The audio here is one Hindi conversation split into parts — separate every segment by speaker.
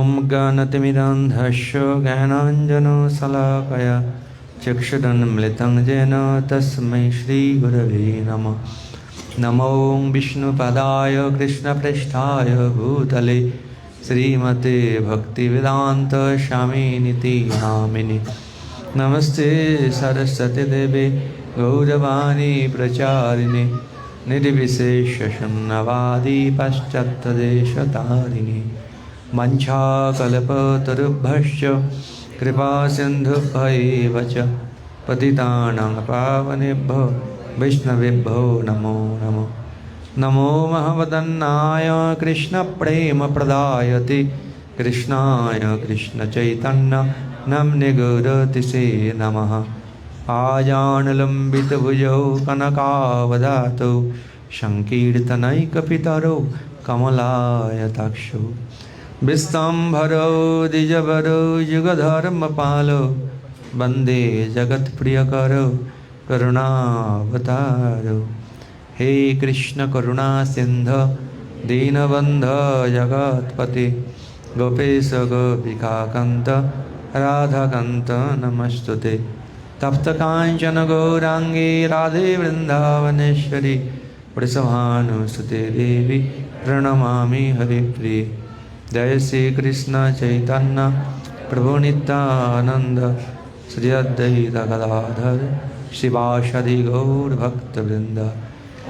Speaker 1: ॐ ज्ञानतिमिरान्धस्य ज्ञानाञ्जनशलाकया चक्षुरुन्मिलितं येन तस्मै श्रीगुरवे नमः। नमो विष्णुपदाय कृष्णप्रेष्ठाय भूतले श्रीमते भक्तिवेदान्त स्वामिनिति नामिने। नमस्ते सरस्वती देवे गौरवाणी प्रचारिणे निर्विशेषशून्यवादी पाश्चात्यदेशतारिणे। वञ्चाकल्पतरुभ्यश्च कृपासिन्धुभ्यैव च पतितानां पावनेभ्यो वैष्णवेभ्यो नमो नमः। नमो महवदन्नाय कृष्णप्रेमप्रदायते कृष्णाय कृष्णचैतन्य नाम्ने गौरतिसे नमः। आजानुलम्बितभुजौ कनकावदातौ संकीर्तनैकपितरौ कमलायताक्षौ विश्वम्भरौ द्विजवरौ युगधर्मपालौ वन्दे जगत्प्रियकरौ करुणावतारौ। हे कृष्ण करुणा सिन्धु दीनबन्धो जगत्पते गोपेश गोपिकान्त राधाकान्त नमस्तुते। तप्त कांचन गौरांगी राधे वृंदावनेश्वरी वृषभानुसुते देवी प्रणमामि हरिप्रिये। जय श्री कृष्ण चैतन्य प्रभु नित्यानंद श्री अद्वैत गदाधर शिवासादि गौर भक्तवृंद।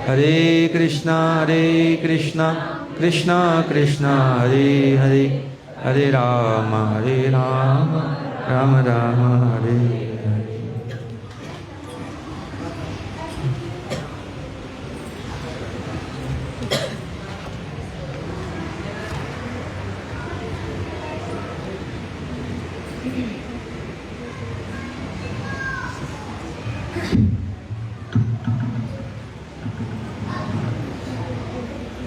Speaker 1: हरे कृष्णा कृष्णा कृष्णा हरे हरे हरे राम राम राम हरे हरे।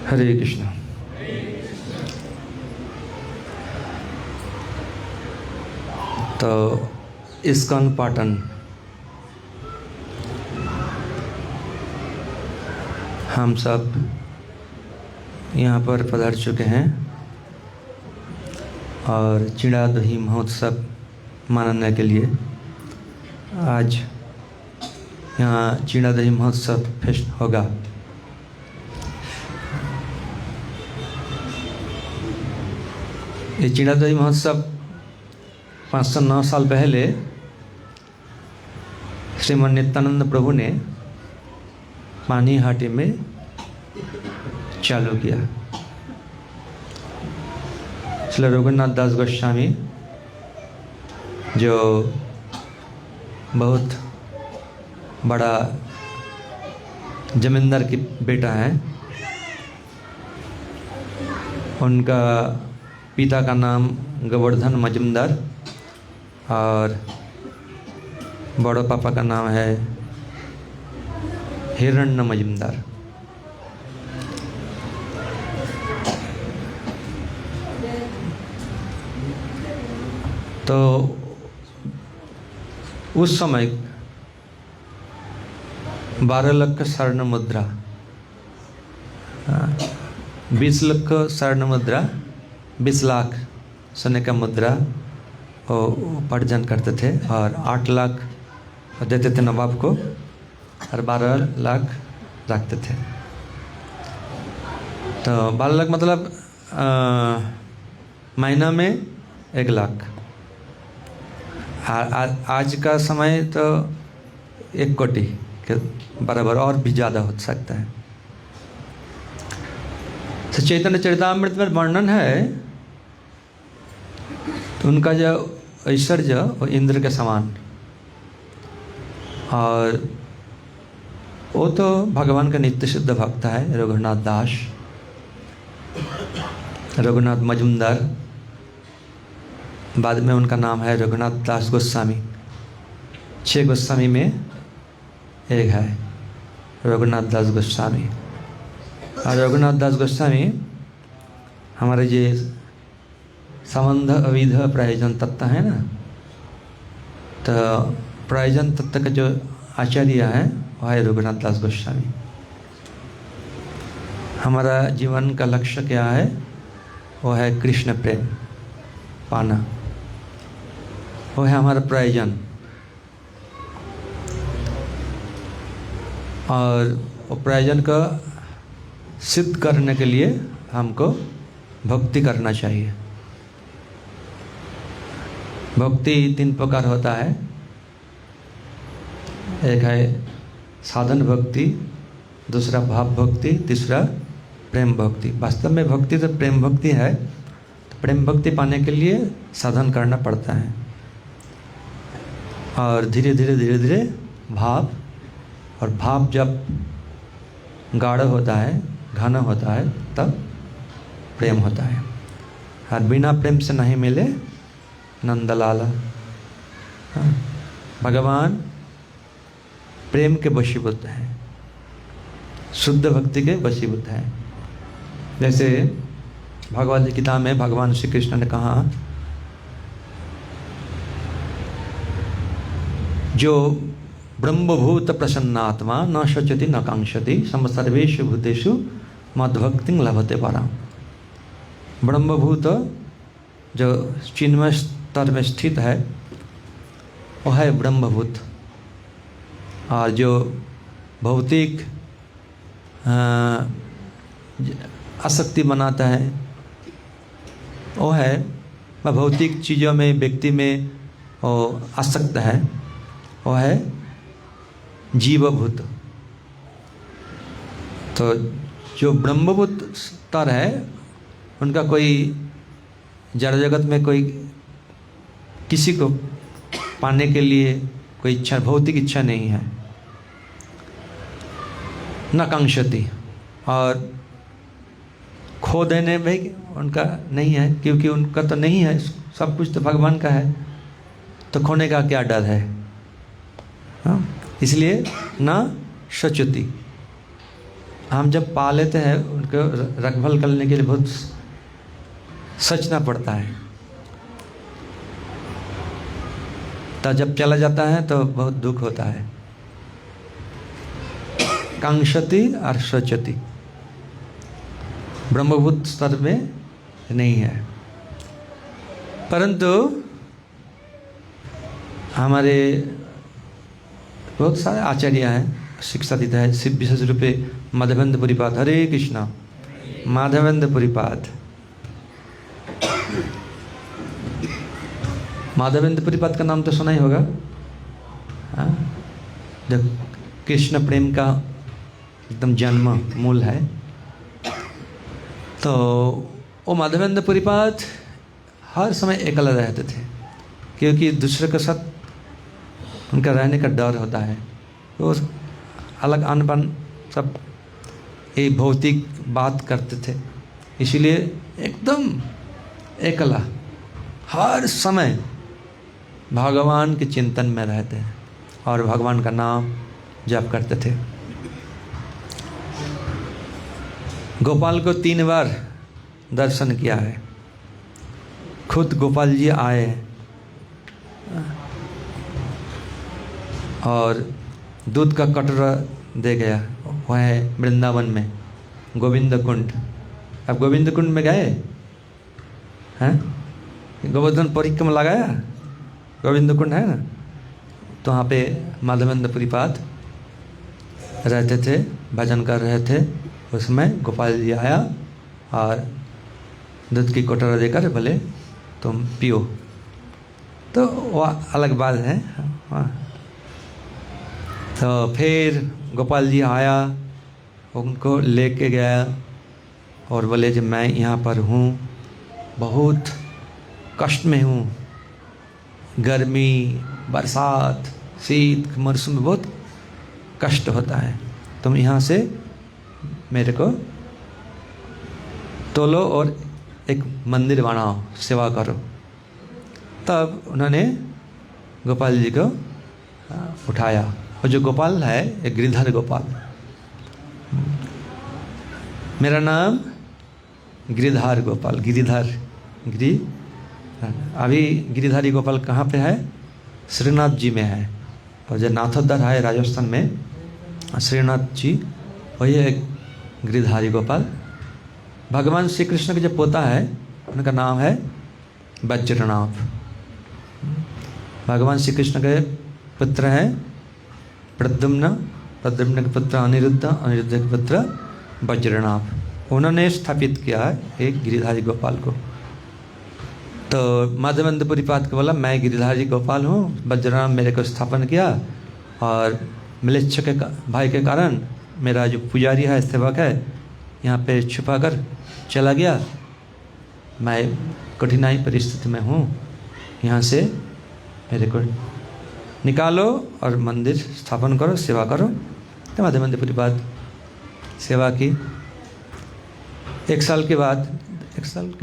Speaker 1: हरे कृष्ण। तो इस्कॉन पाटन हम सब यहाँ पर पधार चुके हैं और चिड़ादही महोत्सव मनाने के लिए आज यहाँ चिड़ादही महोत्सव फेस्ट होगा। ये चिड़ादही महोत्सव 509 साल पहले श्रीमन नित्यानंद प्रभु ने पानीहाटी में चालू किया। श्री रघुनाथ दास गोस्वामी जो बहुत बड़ा जमींदार की बेटा है, उनका पिता का नाम गोवर्धन मजूमदार और बड़ो पापा का नाम है हिरण्य मजूमदार। तो उस समय 12 लाख स्वर्ण मुद्रा 20 लाख स्वर्ण मुद्रा 20 लाख सोने का मुद्रा उपार्जन करते थे और 8 लाख देते थे नवाब को और 12 लाख रखते थे। तो 12 लाख मतलब महीना में 1 लाख। आज का समय तो 1 कोटि के बराबर और भी ज़्यादा हो सकता है। तो चैतन्य चरितामृत में वर्णन है तो उनका जो ऐश्वर्य वो इंद्र के समान, और वो तो भगवान का नित्य शुद्ध भक्त है रघुनाथ दास, रघुनाथ मजूमदार। बाद में उनका नाम है रघुनाथ दास गोस्वामी। 6 गोस्वामी में एक है रघुनाथ दास गोस्वामी। और रघुनाथ दास गोस्वामी हमारे ये संबंध अविध प्रयोजन तत्व है ना, तो प्रयोजन तत्व का जो आचार्य है वह है रघुनाथ दास गोस्वामी। हमारा जीवन का लक्ष्य क्या है? वो है कृष्ण प्रेम। पाना, वो है हमारा प्रयोजन। और वो प्रयोजन को सिद्ध करने के लिए हमको भक्ति करना चाहिए। भक्ति 3 प्रकार होता है। एक है साधन भक्ति, दूसरा भाव भक्ति, तीसरा प्रेम भक्ति। वास्तव में भक्ति तो प्रेम भक्ति है। तो प्रेम भक्ति पाने के लिए साधन करना पड़ता है, और धीरे धीरे भाव, और भाव जब गाढ़ा होता है, घना होता है, तब प्रेम होता है। और बिना प्रेम से नहीं मिले नंदलाला। हाँ, भगवान प्रेम के वशीभूत हैं, शुद्ध भक्ति के वशीभूत हैं। जैसे भगवद गीता में भगवान श्री कृष्ण ने कहा, जो ब्रह्मभूत प्रसन्नात्मा न शोचति न कांक्षति सर्वेषु भूतेषु मद्भक्तिं लभते पराम। ब्रह्मभूत जो चिन्मय स्तर में स्थित है वो है ब्रह्मभूत, और जो भौतिक आसक्ति बनाता है वो है, भौतिक चीज़ों में, व्यक्ति में वो आसक्त है, वो है जीवभूत। तो जो ब्रह्मभूत स्तर है उनका कोई जड़ जगत में कोई किसी को पाने के लिए कोई इच्छा, भौतिक इच्छा नहीं है, न कांक्षति, और खो देने में उनका नहीं है, क्योंकि उनका तो नहीं है, सब कुछ तो भगवान का है, तो खोने का क्या डर है। हाँ, इसलिए न शोचति। हम जब पा लेते हैं उनको रखभाल करने के लिए बहुत सोचना पड़ता है, तो जब चला जाता है तो बहुत दुख होता है। कांक्षति और शोचति ब्रह्मभूत स्तर में नहीं है। परंतु हमारे बहुत सारे आचार्य हैं, शिक्षा देता है, विशेष रूप से माधवेंद्र पुरीपाद, हरे कृष्णा, माधवेंद्र पुरीपाद। माधवेंद्र पुरीपाद का नाम तो सुना ही होगा। हाँ, जो कृष्ण प्रेम का एकदम जन्म मूल है। तो वो माधवेंद्र पुरीपाद हर समय अकेला रहते थे, क्योंकि दूसरे के साथ उनका रहने का डर होता है। तो अलग अनबन सब ये भौतिक बात करते थे, इसीलिए एकदम अकेला हर समय भगवान के चिंतन में रहते हैं और भगवान का नाम जप करते थे। गोपाल को 3 बार दर्शन किया है, खुद गोपाल जी आए और दूध का कटोरा दे गया। वह है वृंदावन में गोविंद कुंड। अब गोविंद कुंड में गए हैं, गोवर्धन परिक्रमा लगाया, गोविंद कुंड है ना, तो वहाँ पे माधवेंद्र पुरीपाद रहते थे, भजन कर रहे थे। उसमें गोपाल जी आया और दूध की कटोरा देकर बोले तुम पियो। तो वह अलग बात है। तो फिर गोपाल जी आया, उनको लेके गया और बोले कि मैं यहाँ पर हूँ, बहुत कष्ट में हूँ, गर्मी, बरसात, शीत, मौसम में बहुत कष्ट होता है, तुम यहाँ से मेरे को तोलो और एक मंदिर बनाओ, सेवा करो। तब उन्होंने गोपाल जी को उठाया, और जो गोपाल है एक गिरिधर गोपाल। मेरा नाम गिरिधर गोपाल, गिरी अभी गिरिधारी गोपाल कहाँ पे है? श्रीनाथ जी में है। और जो नाथोद्धार है राजस्थान में, श्रीनाथ जी वही एक गिरिधारी गोपाल। भगवान श्री कृष्ण का जो पोता है उनका नाम है वज्रनाभ। भगवान श्री कृष्ण के पुत्र हैं प्रद्युम्न, प्रद्युम्न के पुत्र अनिरुद्ध, अनिरुद्ध के पुत्र वज्रनाभ। उन्होंने स्थापित किया है एक गिरिधारी गोपाल को। तो माधवेंद्र पुरीपाद को बोला मैं गिरिधारी गोपाल हूँ, वज्रनाभ मेरे को स्थापन किया, और मिलेच्छ के भाई के कारण मेरा जो पुजारी है, सेवक है, यहाँ पे छुपा कर चला गया। मैं कठिनाई परिस्थिति में हूँ, यहाँ से मेरे को निकालो और मंदिर स्थापन करो, सेवा करो। तो माधवेंद्र पुरीपाद सेवा की। एक साल के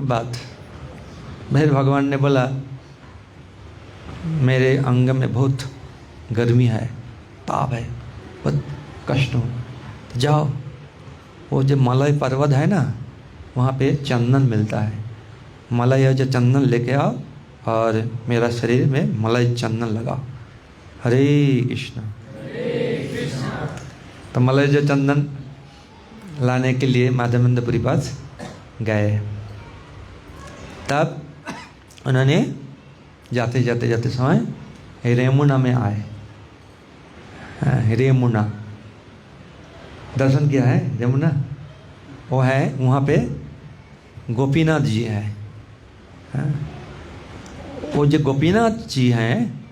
Speaker 1: बाद मेरे भगवान ने बोला मेरे अंग में बहुत गर्मी है, ताप है, बहुत कष्ट हूँ, जाओ वो जो मलय पर्वत है ना, वहाँ पे चंदन मिलता है, मलय जो चंदन लेके आओ और मेरा शरीर में मलय चंदन लगाओ। हरे कृष्ण। तो मलय जो चंदन लाने के लिए माधवेंद्र पुरीपाद गए। तब उन्होंने जाते समय रेमुना में आए। रेमुना दर्शन किया है, रेमुना वो है, वहाँ पे गोपीनाथ जी हैं। वो जो गोपीनाथ जी हैं,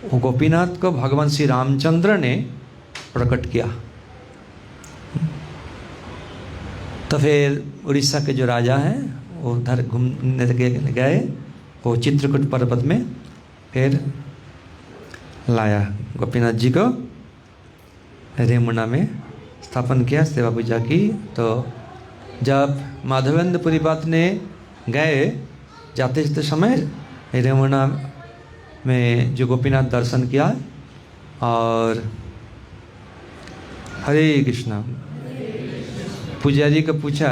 Speaker 1: वो गोपीनाथ को भगवान श्री रामचंद्र ने प्रकट किया। तो फिर उड़ीसा के जो राजा हैं वो उधर घूमने गए, वो चित्रकूट पर्वत में फिर लाया गोपीनाथ जी को, रेमुना में स्थापन किया, सेवा पूजा की। तो जब माधवेंद्र पुरीपाद ने गए, जाते समय रेमुना में जो गोपीनाथ दर्शन किया, और हरे कृष्णा पुजारी को पूछा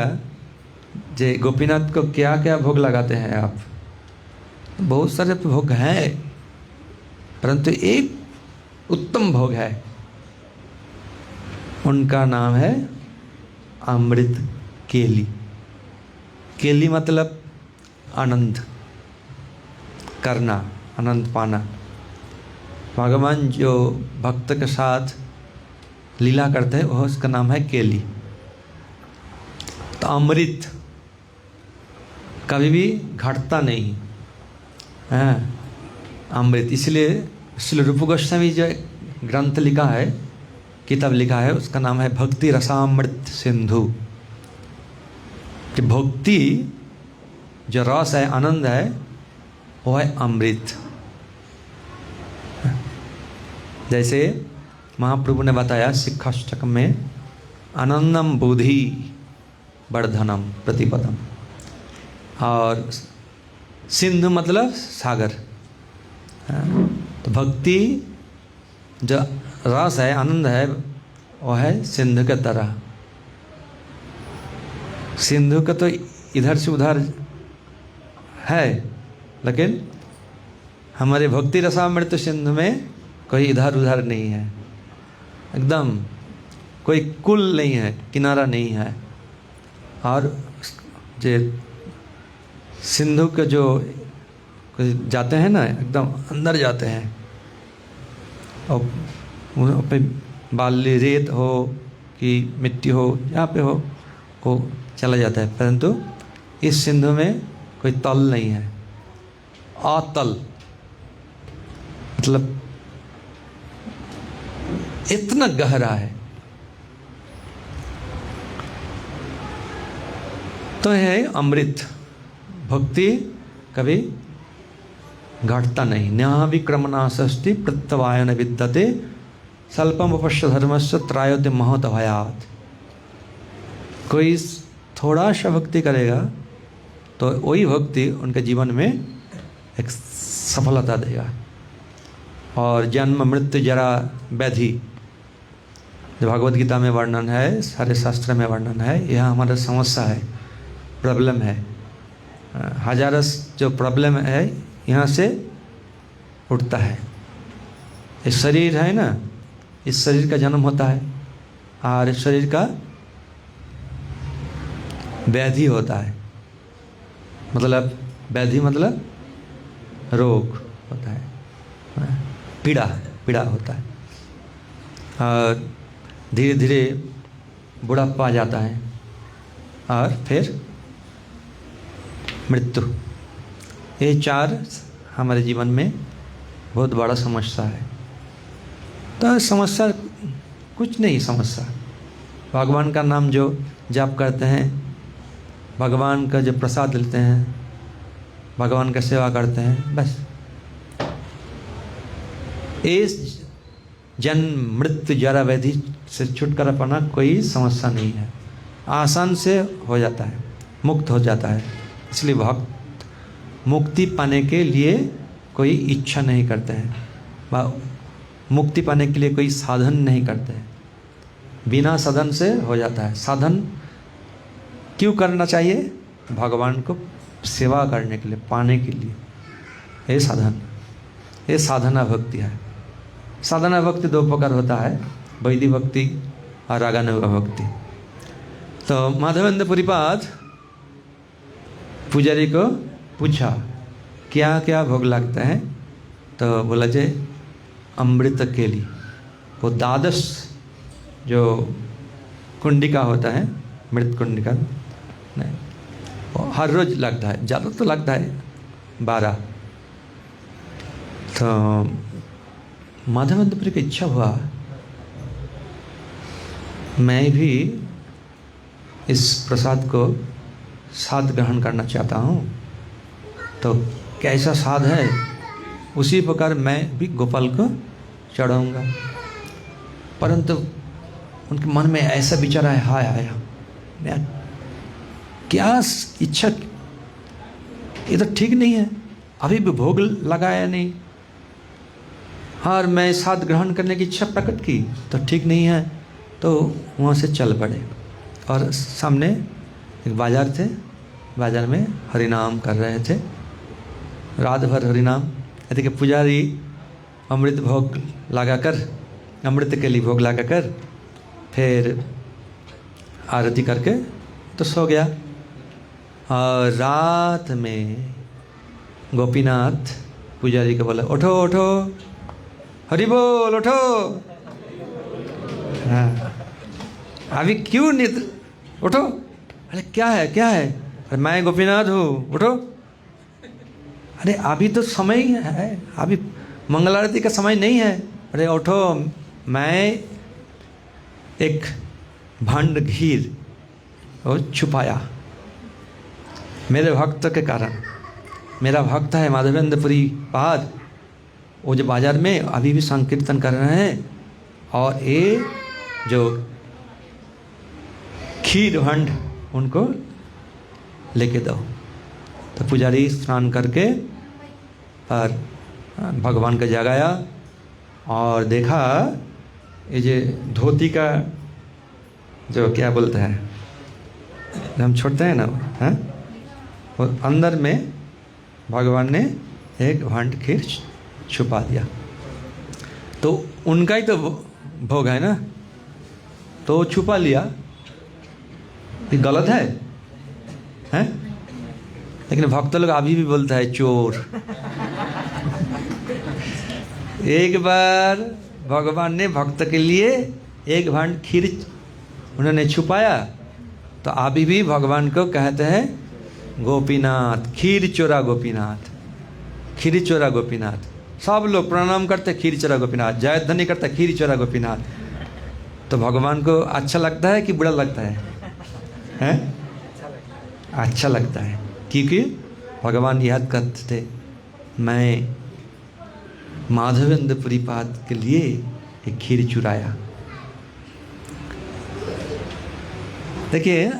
Speaker 1: जे गोपीनाथ को क्या क्या भोग लगाते हैं आप? बहुत सारे भोग हैं, परंतु एक उत्तम भोग है, उनका नाम है अमृत केली। केली मतलब आनंद करना, आनंद पाना। भगवान जो भक्त के साथ लीला करते हैं वह उसका नाम है केली। तो अमृत कभी भी घटता नहीं है, अमृत। इसलिए रूप गोस्वामी जो ग्रंथ लिखा है, किताब लिखा है, उसका नाम है भक्ति रसामृत सिंधु। कि भक्ति जो रस है, आनंद है, वो है अमृत। जैसे महाप्रभु ने बताया शिक्षाष्टकम में, आनंदम बुद्धि वर्धनम प्रतिपदम, और सिंधु मतलब सागर। तो भक्ति जो रस है, आनंद है, वो है सिंधु के तरह। सिंधु का तो इधर से उधर है, लेकिन हमारे भक्ति रसामृत सिंधु में कोई इधर उधर नहीं है, एकदम कोई कुल नहीं है, किनारा नहीं है। और जो सिंधु के जो जाते हैं ना, एकदम अंदर जाते हैं, और वहाँ पे बाली रेत हो कि मिट्टी हो, जहाँ पे हो वो चला जाता है। परंतु इस सिंधु में कोई तल नहीं है, अतल, मतलब इतना गहरा है। तो है अमृत। भक्ति कभी घटता नहीं। न्याह विक्रमणा षष्टि प्रत्यवायन विद्यते स्वल्पम उपश्य धर्मस्य त्रायोते महत भयात। कोई थोड़ा सा भक्ति करेगा तो वही भक्ति उनके जीवन में एक सफलता देगा। और जन्म मृत्यु जरा व्याधि जो भगवद गीता में वर्णन है, सारे शास्त्र में वर्णन है, यह हमारा समस्या है, प्रॉब्लम है। हजारों जो प्रॉब्लम है यहाँ से उठता है। इस शरीर है ना, इस शरीर का जन्म होता है और इस शरीर का व्याधि होता है। मतलब व्याधि मतलब रोग होता है, पीड़ा पीड़ा होता है, और धीरे धीरे बुढ़ापा आ जाता है और फिर मृत्यु। ये 4 हमारे जीवन में बहुत बड़ा समस्या है। तो समस्या कुछ नहीं, समस्या भगवान का नाम जो जाप करते हैं, भगवान का जो प्रसाद लेते हैं, भगवान का सेवा करते हैं, बस इस जन्म मृत्यु जरा व्याधि से छुटकारा पाना कोई समस्या नहीं है, आसान से हो जाता है, मुक्त हो जाता है। इसलिए भक्त मुक्ति पाने के लिए कोई इच्छा नहीं करते हैं, मुक्ति पाने के लिए कोई साधन नहीं करते हैं, बिना साधन से हो जाता है। साधन क्यों करना चाहिए? भगवान को सेवा करने के लिए, पाने के लिए, ये साधन, ये साधना भक्ति है। साधना भक्ति 2 प्रकार होता है, वैदिक भक्ति और रागानुग भक्ति। तो माधवेंद्र पुरीपाद पुजारी को पूछा क्या क्या भोग लगता है, तो बोला जे अमृत केली, वो 12 जो कुंडिका होता है, मृत कुंडिका नहीं, वो हर रोज लगता है, ज़्यादा तो लगता है 12। तो माधवेंद्रपुरी की इच्छा हुआ मैं भी इस प्रसाद को साथ ग्रहण करना चाहता हूँ, तो कैसा साध है उसी प्रकार मैं भी गोपाल को चढ़ाऊँगा। परंतु उनके मन में ऐसा विचार आया, हाय आया क्या इच्छा, ये तो ठीक नहीं है, अभी भी भोग लगाया नहीं, और मैं साथ ग्रहण करने की इच्छा प्रकट की तो ठीक नहीं है। तो वहाँ से चल पड़े और सामने एक बाजार थे, बाजार में हरिनाम कर रहे थे, रात भर हरिनाम। देखिए पुजारी अमृत भोग लगाकर, अमृत के लिए भोग लगाकर फिर आरती करके तो सो गया। और रात में गोपीनाथ पुजारी को बोला उठो उठो, हरि बोल उठो। हाँ, अभी क्यों निद्र, उठो। अरे क्या है क्या है? अरे मैं गोपीनाथ हूँ, उठो। अरे अभी तो समय है, अभी मंगल आरती का समय नहीं है। अरे उठो, मैं एक भांड घीर वो छुपाया मेरे भक्त के कारण। मेरा भक्त है माधवेंद्रपुरी पाद, वो जो बाजार में अभी भी संकीर्तन कर रहे हैं, और ये जो खीर भंड उनको लेके दो। तो पुजारी स्नान करके और भगवान का जगाया और देखा ये जो धोती का जो क्या बोलते हैं, हम छोड़ते हैं ना, हैं वो अंदर में भगवान ने एक भांड खीर छुपा दिया। तो उनका ही तो भोग है ना, तो छुपा लिया, ये गलत है हैं? लेकिन भक्त लोग अभी भी बोलता है चोर। एक बार भगवान ने भक्त के लिए एक भांड खीर उन्होंने छुपाया, तो अभी भी भगवान को कहते हैं गोपीनाथ, खीर चोरा गोपीनाथ, खीर चोरा गोपीनाथ। सब लोग प्रणाम करते खीर चोरा गोपीनाथ, जय ध्वनि करता खीर चोरा गोपीनाथ। तो भगवान को अच्छा लगता है कि बुरा लगता है? हैं? अच्छा लगता है, क्योंकि भगवान याद करते थे मैं माधवेंद्रपुरी पाद के लिए एक खीर चुराया। देखिए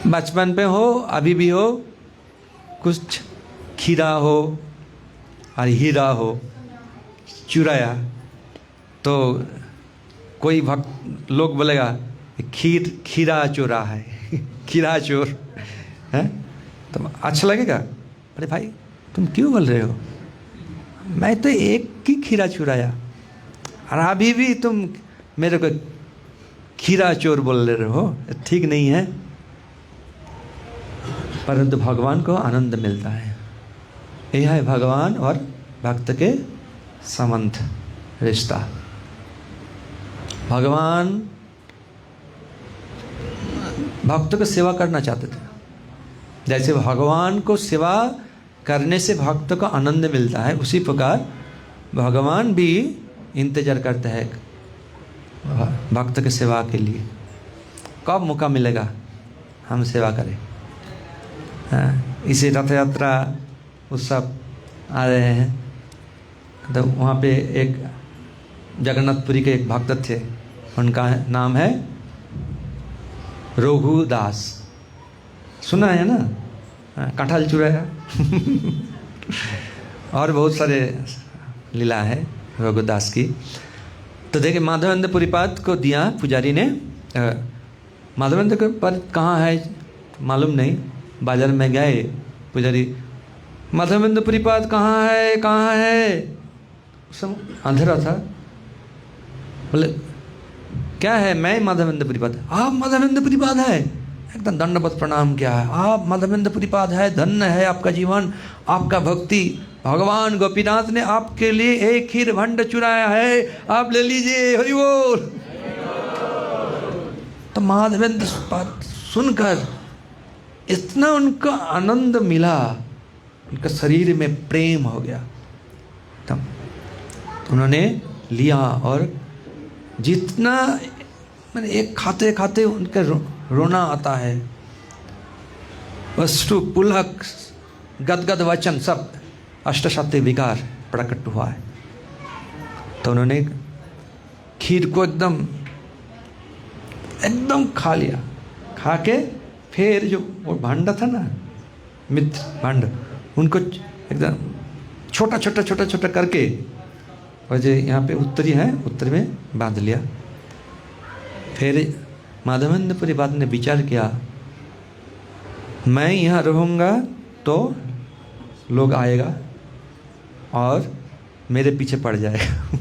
Speaker 1: बचपन पे हो, अभी भी हो, कुछ खीरा हो और हीरा हो चुराया, तो कोई भक्त लोग बोलेगा खीरा चोरा है, खीरा चोर है, तो अच्छा लगेगा। अरे भाई तुम क्यों बोल रहे हो, मैं तो एक ही खीरा चुराया और अभी भी तुम मेरे को खीरा चोर बोल रहे हो, ठीक नहीं है। परंतु भगवान को आनंद मिलता है। यह है भगवान और भक्त के संबंध, रिश्ता। भगवान भक्त को सेवा करना चाहते थे। जैसे भगवान को सेवा करने से भक्त को आनंद मिलता है, उसी प्रकार भगवान भी इंतजार करते हैं भक्त की सेवा के लिए, कब मौका मिलेगा हम सेवा करें। इसी रथ यात्रा उत्सव आ रहे हैं, तो वहाँ पे एक जगन्नाथपुरी के एक भक्त थे, उनका नाम है रघुदास, सुना है ना, कटहल चुराया और बहुत सारे लीला है रघुदास की। तो देखिए माधवेंद्र पुरीपाद को दिया पुजारी ने। माधवेंद्र के पद कहाँ है मालूम नहीं, बाजार में गए पुजारी, माधवेंद्र पुरीपाद कहाँ है कहाँ है, सब अंधेरा था। बोले क्या है, मैं माधवेंद्र पुरीपाद। आप माधवेंद्र पुरीपाद है, एकदम दंडवत प्रणाम किया है। आप माधवेंद्र पुरीपाद है, धन्य है आपका जीवन, आपका भक्ति। भगवान गोपीनाथ ने आपके लिए एक खीर भंड चुराया है, आप ले लीजिए, हरि बोल। तो माधवेंद्र सुनकर इतना उनका आनंद मिला, उनका शरीर में प्रेम हो गया। तब तो उन्होंने लिया और जितना मैंने एक खाते खाते उनका रोना आता है, वस्तु पुलक गदगद वचन सब अष्टशक्ति विकार प्रकट हुआ है। तो उन्होंने खीर को एकदम खा लिया, खा के फिर जो वो भांड था ना, मित्र भांड, उनको एकदम छोटा छोटा करके और जो यहाँ पे उत्तरी है, उत्तर में बांध लिया। फिर माधवेंद्र पुरीपाद ने विचार किया, मैं यहाँ रहूँगा तो लोग आएगा और मेरे पीछे पड़ जाएगा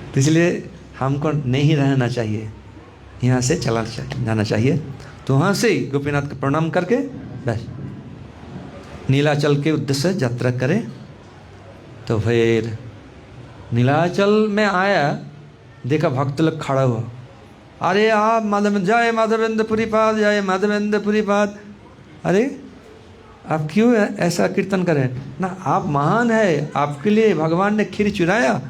Speaker 1: तो इसलिए हमको नहीं रहना चाहिए, यहाँ से चला जाना चाहिए। तो वहाँ से ही गोपीनाथ को प्रणाम करके बस नीलाचल के उद्देश्य से यात्रा करें। तो फिर नीलाचल में आया, देखा भक्त लोग खड़ा हुआ, अरे आप माधवेंद्र, जय माधवेंद्र पुरीपाद, जय माधवेंद्र पुरीपाद। अरे आप क्यों ऐसा कीर्तन करें ना, आप महान है, आपके लिए भगवान ने खीर चुराया,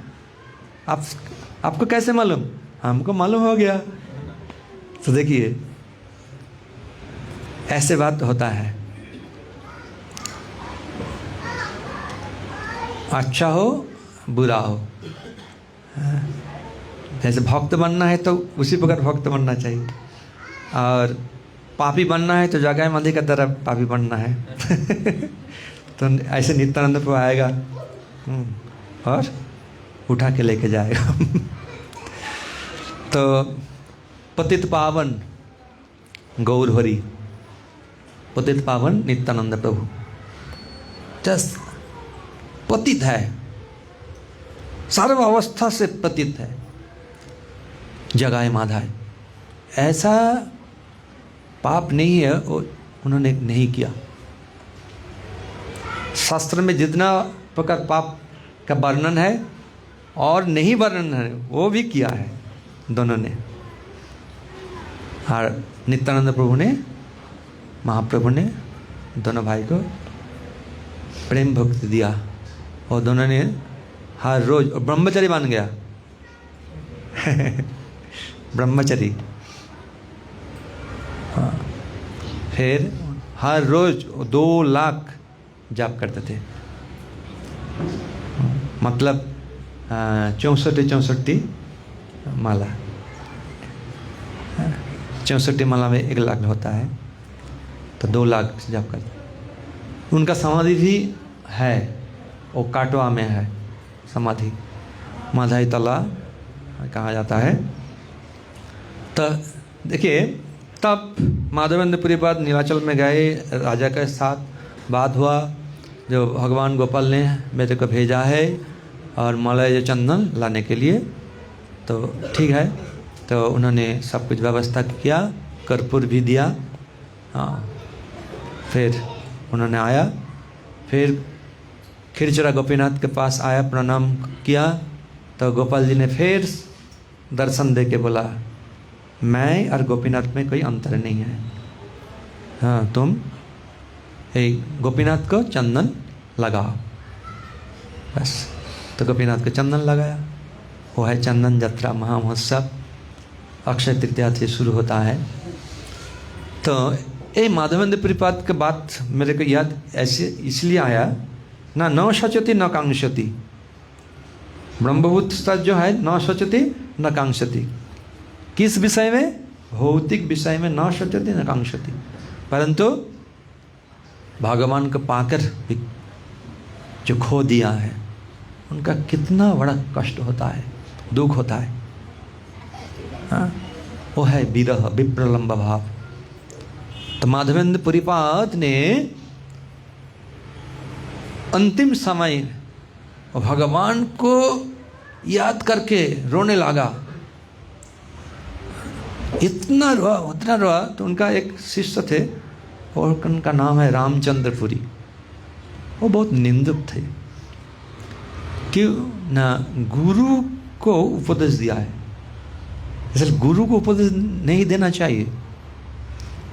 Speaker 1: आपको कैसे मालूम? हमको मालूम हो गया। तो देखिए ऐसे बात होता है, अच्छा हो बुरा हो, जैसे भक्त बनना है तो उसी प्रकार भक्त बनना चाहिए, और पापी बनना है तो जगह मंदिर की तरह पापी बनना है तो ऐसे नित्यानंद प्रभु आएगा और उठा के लेके जाएगा तो पतित पावन गौर हरि, पतित पावन नित्यानंद प्रभु जस्ट पतित है, सर्व अवस्था से पतित है, जगाए माधाए, ऐसा पाप नहीं है उन्होंने नहीं किया। शास्त्र में जितना प्रकार पाप का वर्णन है और नहीं वर्णन है वो भी किया है दोनों ने। और नित्यानंद प्रभु ने, महाप्रभु ने दोनों भाई को प्रेम भक्ति दिया और दोनों ने हर रोज ब्रह्मचारी बन गया ब्रह्मचारी। हाँ, फिर हर रोज 2 लाख जाप करते थे, मतलब 64 माला, 64 माला में 1 लाख होता है, तो 2 लाख जाप करते। उनका समाधि भी है, वो काटवा में है समाधि, माधाई तला कहा जाता है। तो देखिए तब माधवेंद्र पुरीपाद नीलाचल में गए, राजा के साथ बात हुआ, जो भगवान गोपाल ने मेरे को भेजा है और मलय चंदन लाने के लिए, तो ठीक है। तो उन्होंने सब कुछ व्यवस्था किया, कर्पूर भी दिया। हाँ, फिर उन्होंने आया, फिर खिरचरा गोपीनाथ के पास आया, प्रणाम किया, तो गोपाल जी ने फिर दर्शन दे के बोला, मैं और गोपीनाथ में कोई अंतर नहीं है। हाँ, तुम गोपीनाथ को चंदन लगाओ बस। तो गोपीनाथ को चंदन लगाया। वो है चंदन यात्रा महामहोत्सव, अक्षय तृतीया से शुरू होता है। तो ये माधवेंद्र परिपात के बात मेरे को याद ऐसे इसलिए आया ना, न शचति न कांक्षति। ब्रह्मभूत जो है न शचति न कांक्षति। किस विषय में? भौतिक विषय में न शचति न कांक्षति, परंतु भगवान को पाकर जो खो दिया है उनका कितना बड़ा कष्ट होता है, दुख होता है। हाँ, वो है विरह, विप्रलंब भाव। तो माधवेंद्र परिपात ने अंतिम समय भगवान को याद करके रोने लगा। इतना रोआ, उतना रोआ। तो उनका एक शिष्य थे और उनका नाम है रामचंद्रपुरी। वो बहुत निंदक थे कि ना गुरु को उपदेश दिया है, इसलिए गुरु को उपदेश नहीं देना चाहिए।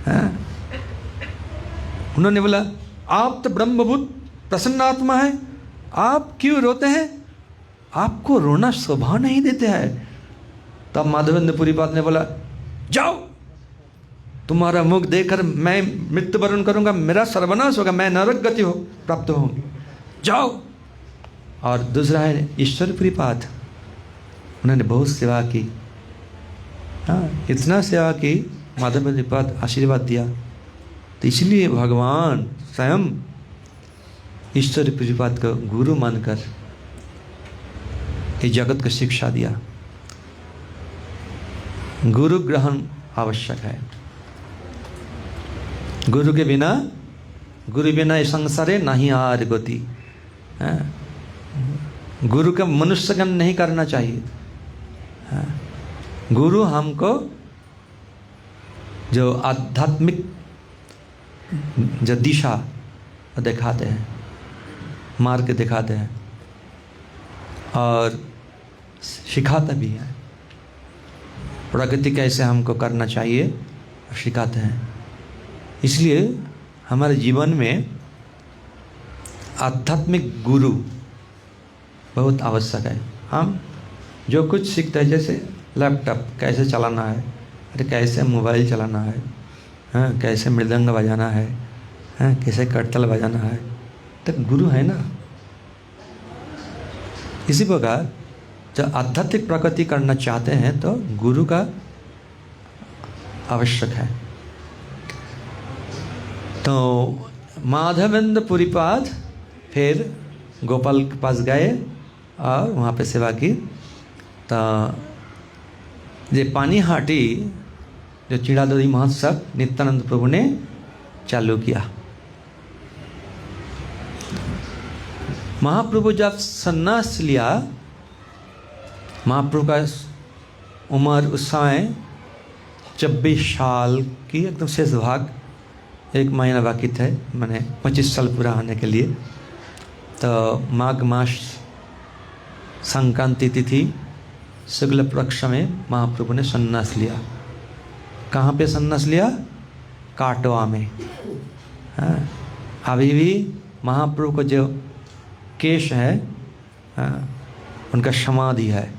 Speaker 1: हाँ? उन्होंने बोला, आप तो ब्रह्मभूत प्रसन्नात्मा है, आप क्यों रोते हैं? आपको रोना शोभा नहीं देते हैं। तब माधवेंद्र परिपात ने बोला, जाओ, तुम्हारा मुख देखकर मैं मृत्युवरण करूंगा, मेरा सर्वनाश होगा, मैं नरक गति प्राप्त होंगी, जाओ। और दूसरा है ईश्वर परिपात, उन्होंने बहुत सेवा की। हाँ, इतना सेवा की, माधवेंद्र परिपात आशीर्वाद दिया। तो इसलिए भगवान स्वयं ईश्वर परिपात को गुरु मानकर इस जगत को शिक्षा दिया। गुरु ग्रहण आवश्यक है। गुरु बिना इस संसारे नहीं आर गति। गुरु का मनुष्यगण नहीं करना चाहिए। गुरु हमको जो आध्यात्मिक जो दिशा दिखाते हैं, मार्ग दिखाते हैं और सिखाते भी हैं। प्रगति कैसे हमको करना चाहिए सिखाते हैं। इसलिए हमारे जीवन में आध्यात्मिक गुरु बहुत आवश्यक है। हम जो कुछ सीखते हैं, जैसे लैपटॉप कैसे चलाना है, अरे कैसे मोबाइल चलाना है, हाँ, कैसे मृदंग बजाना है, हाँ, कैसे करताल बजाना है, तो गुरु है ना। इसी प्रकार जब आध्यात्मिक प्रगति करना चाहते हैं तो गुरु का आवश्यक है। तो माधवेंद्र परिपात फिर गोपाल के पास गए और वहाँ पे सेवा की। तो ये पानीहाटी जो चिड़ादोरी महोत्सव नित्यानंद प्रभु ने चालू किया। महाप्रभु जब संन्यास लिया, महाप्रभु का उम्र उस समय 26 साल की एकदम शेष भाग, 1 महीना बाकी थे, मैंने 25 साल पूरा होने के लिए। तो माघ मास संक्रांति तिथि शुक्ल पक्ष में महाप्रभु ने संन्यास लिया। कहाँ पे संन्यास लिया? काटवा में। हाँ, अभी भी महाप्रभु को जो केश है, हाँ, उनका समाधि है।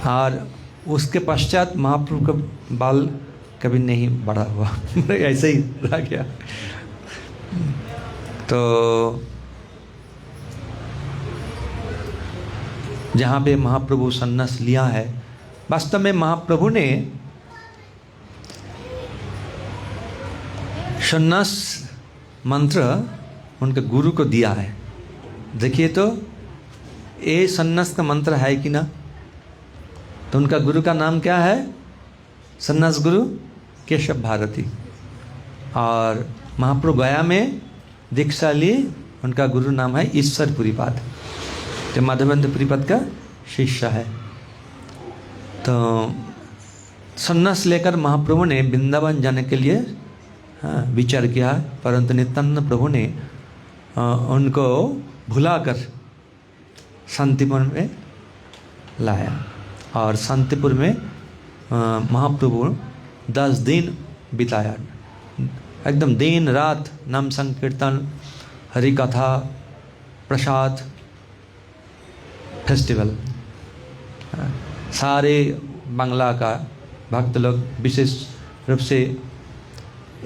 Speaker 1: और उसके पश्चात महाप्रभु का बाल कभी नहीं बड़ा हुआ ऐसे ही रह गया। तो जहाँ पे महाप्रभु संन्यास लिया है, वास्तव में महाप्रभु ने संन्यास मंत्र उनके गुरु को दिया है। देखिए तो ये संन्यास का मंत्र है कि ना। तो उनका गुरु का नाम क्या है? संन्यास गुरु केशव भारती। और महाप्रभु गया में दीक्षा ली, उनका गुरु नाम है ईश्वर परिपात, जो माधवेंद्र परिपात का शिष्य है। तो संन्यास लेकर महाप्रभु ने वृंदावन जाने के लिए हाँ विचार किया, परंतु नित्यानंद प्रभु ने उनको भुलाकर शांतिपुर में लाया और शांतिपुर में महाप्रभु 10 दिन बिताया। एकदम दिन रात नाम संकीर्तन, हरि कथा, प्रसाद, फेस्टिवल। सारे बांग्ला का भक्त लोग विशेष रूप से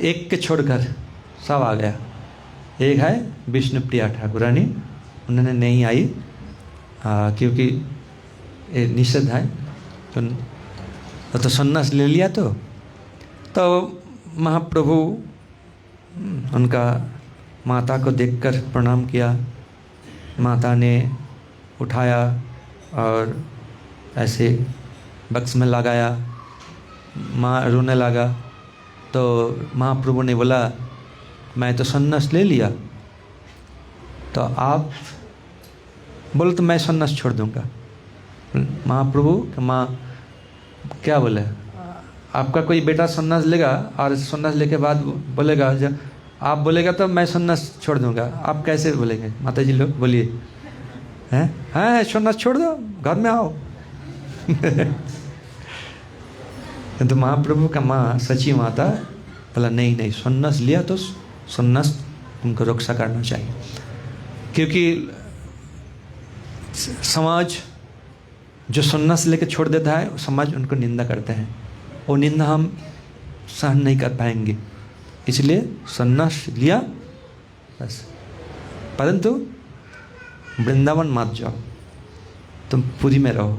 Speaker 1: एक के छोड़कर सब आ गया। एक है विष्णुप्रिया ठाकुरानी, उन्होंने नहीं आई क्योंकि ये निषेध है, तो सन्यास ले लिया। तो महाप्रभु उनका माता को देखकर प्रणाम किया। माता ने उठाया और ऐसे बक्स में लगाया। माँ रोने लगा तो महाप्रभु ने बोला मैं तो सन्यास ले लिया, तो आप बोले तो मैं सन्यास छोड़ दूंगा। महाप्रभु माँ क्या बोले, आपका कोई बेटा सन्यास लेगा और सन्यास लेके बाद बोलेगा जब आप बोलेगा तो मैं सन्यास छोड़ दूंगा, आप कैसे बोलेंगे? माता जी लोग बोलिए, हैं सन्यास छोड़ दो, घर में आओ। तो महाप्रभु का माँ सची माता बोला नहीं नहीं, सन्यास लिया तो सन्यास तुमको रक्षा करना चाहिए, क्योंकि समाज जो सन्यास लेके छोड़ देता है समाज उनको निंदा करते हैं, वो निंदा हम सहन नहीं कर पाएंगे, इसलिए सन्यास लिया बस। परंतु वृंदावन मत जाओ, तुम पुरी में रहो।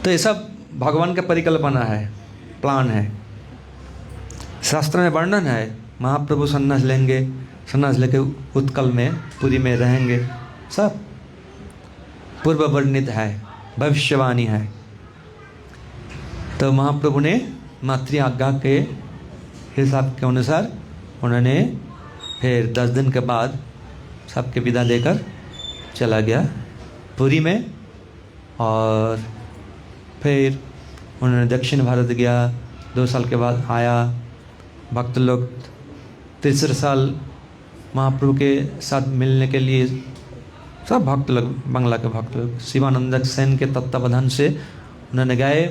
Speaker 1: तो ये सब भगवान का परिकल्पना है, प्लान है। शास्त्र में वर्णन है महाप्रभु सन्यास लेंगे, सन्यास लेके उत्कल में पुरी में रहेंगे, सब पूर्व वर्णित है, भविष्यवाणी है। तो महाप्रभु ने मातृ आज्ञा के हिसाब के अनुसार उन्होंने फिर 10 दिन के बाद सबके विदा देकर चला गया पुरी में। और फिर उन्होंने दक्षिण भारत गया, 2 साल के बाद आया। भक्त लोग तीसरे साल महाप्रभु के साथ मिलने के लिए सब भक्त लोग, बांग्ला के भक्त लोग शिवानंद सेन के तत्वावधान से उन्होंने गए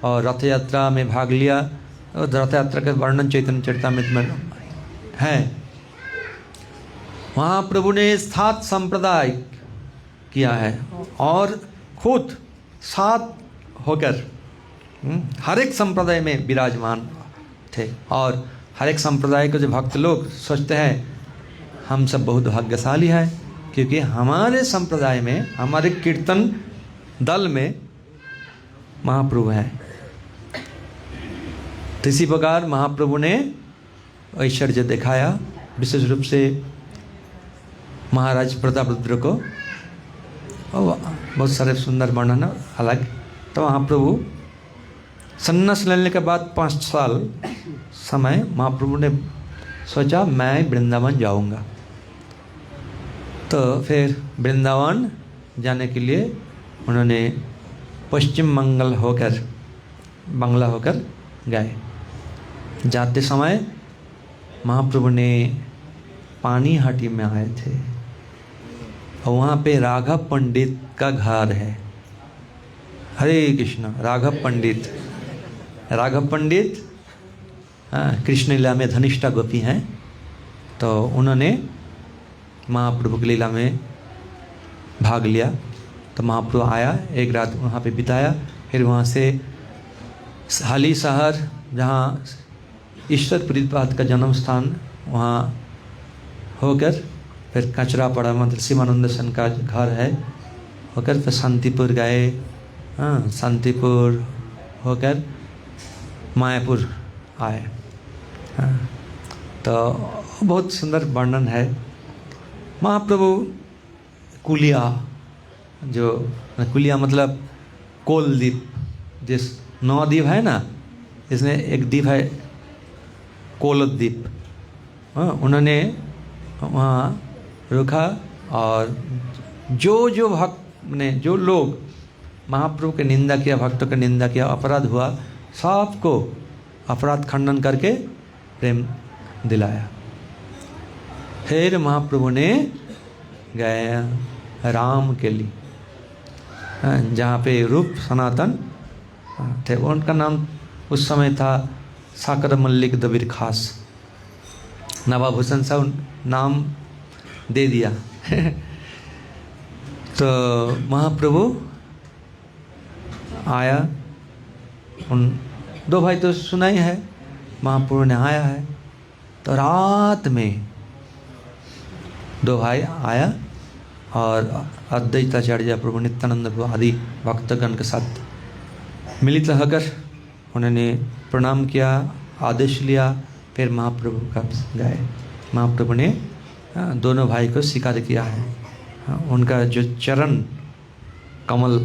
Speaker 1: और रथ यात्रा में भाग लिया। और रथ यात्रा का वर्णन चैतन्य चरितामृत में है। महाप्रभु ने 7 संप्रदाय किया है और खुद साथ होकर हर एक संप्रदाय में विराजमान थे। और हर एक संप्रदाय के जो भक्त लोग सोचते हैं हम सब बहुत भाग्यशाली हैं, क्योंकि हमारे संप्रदाय में, हमारे कीर्तन दल में महाप्रभु हैं। तो इसी प्रकार महाप्रभु ने ऐश्वर्य दिखाया, विशेष रूप से महाराज प्रतापरुद्र को। बहुत सारे सुंदर वर्णन अलग। तो महाप्रभु सन्यास लेने के बाद 5 साल समय महाप्रभु ने सोचा मैं वृंदावन जाऊंगा। तो फिर वृंदावन जाने के लिए उन्होंने पश्चिम बंगाल होकर, बांग्ला होकर गए। जाते समय महाप्रभु ने पानीहाटी में आए थे और वहाँ पे राघव पंडित का घर है। हरे कृष्ण। राघव पंडित, राघव पंडित कृष्ण लीला में धनिष्ठा गोपी हैं। तो उन्होंने महाप्रभु की लीला में भाग लिया। तो महाप्रभु आया, एक रात वहाँ पे बिताया। फिर वहाँ से हाली शहर, जहाँ ईश्वर प्रीतपाद का जन्म स्थान, वहाँ होकर फिर कचरापड़ा, मतलब शिवानंद सेन का घर है, होकर फिर शांतिपुर गए। शांतिपुर होकर मायापुर आए। तो बहुत सुंदर वर्णन है। महाप्रभु कुलिया, जो कुलिया मतलब कोल द्वीप, जिस 9 द्वीप है ना, इसमें एक द्वीप है कोल द्वीप। उन्होंने वहाँ रुका और जो भक्त ने, जो लोग महाप्रभु की निंदा किया, भक्तों की निंदा किया, अपराध हुआ, सबको अपराध खंडन करके प्रेम दिलाया। फिर महाप्रभु ने गए राम के लिए, जहाँ पे रूप सनातन थे। उनका नाम उस समय था साकर मल्लिक दबीर खास। नवाभूषण साहब नाम दे दिया। तो महाप्रभु आया, उन दो भाई तो सुना ही है, महाप्रभु ने आया है। तो रात में दो भाई आया और अद्वैताचार्य प्रभु नित्यानंद प्रभु आदि भक्तगण के साथ मिलित होकर उन्होंने प्रणाम किया, आदेश लिया। फिर महाप्रभु का गए। महाप्रभु ने दोनों भाई को स्वीकार किया है। उनका जो चरण कमल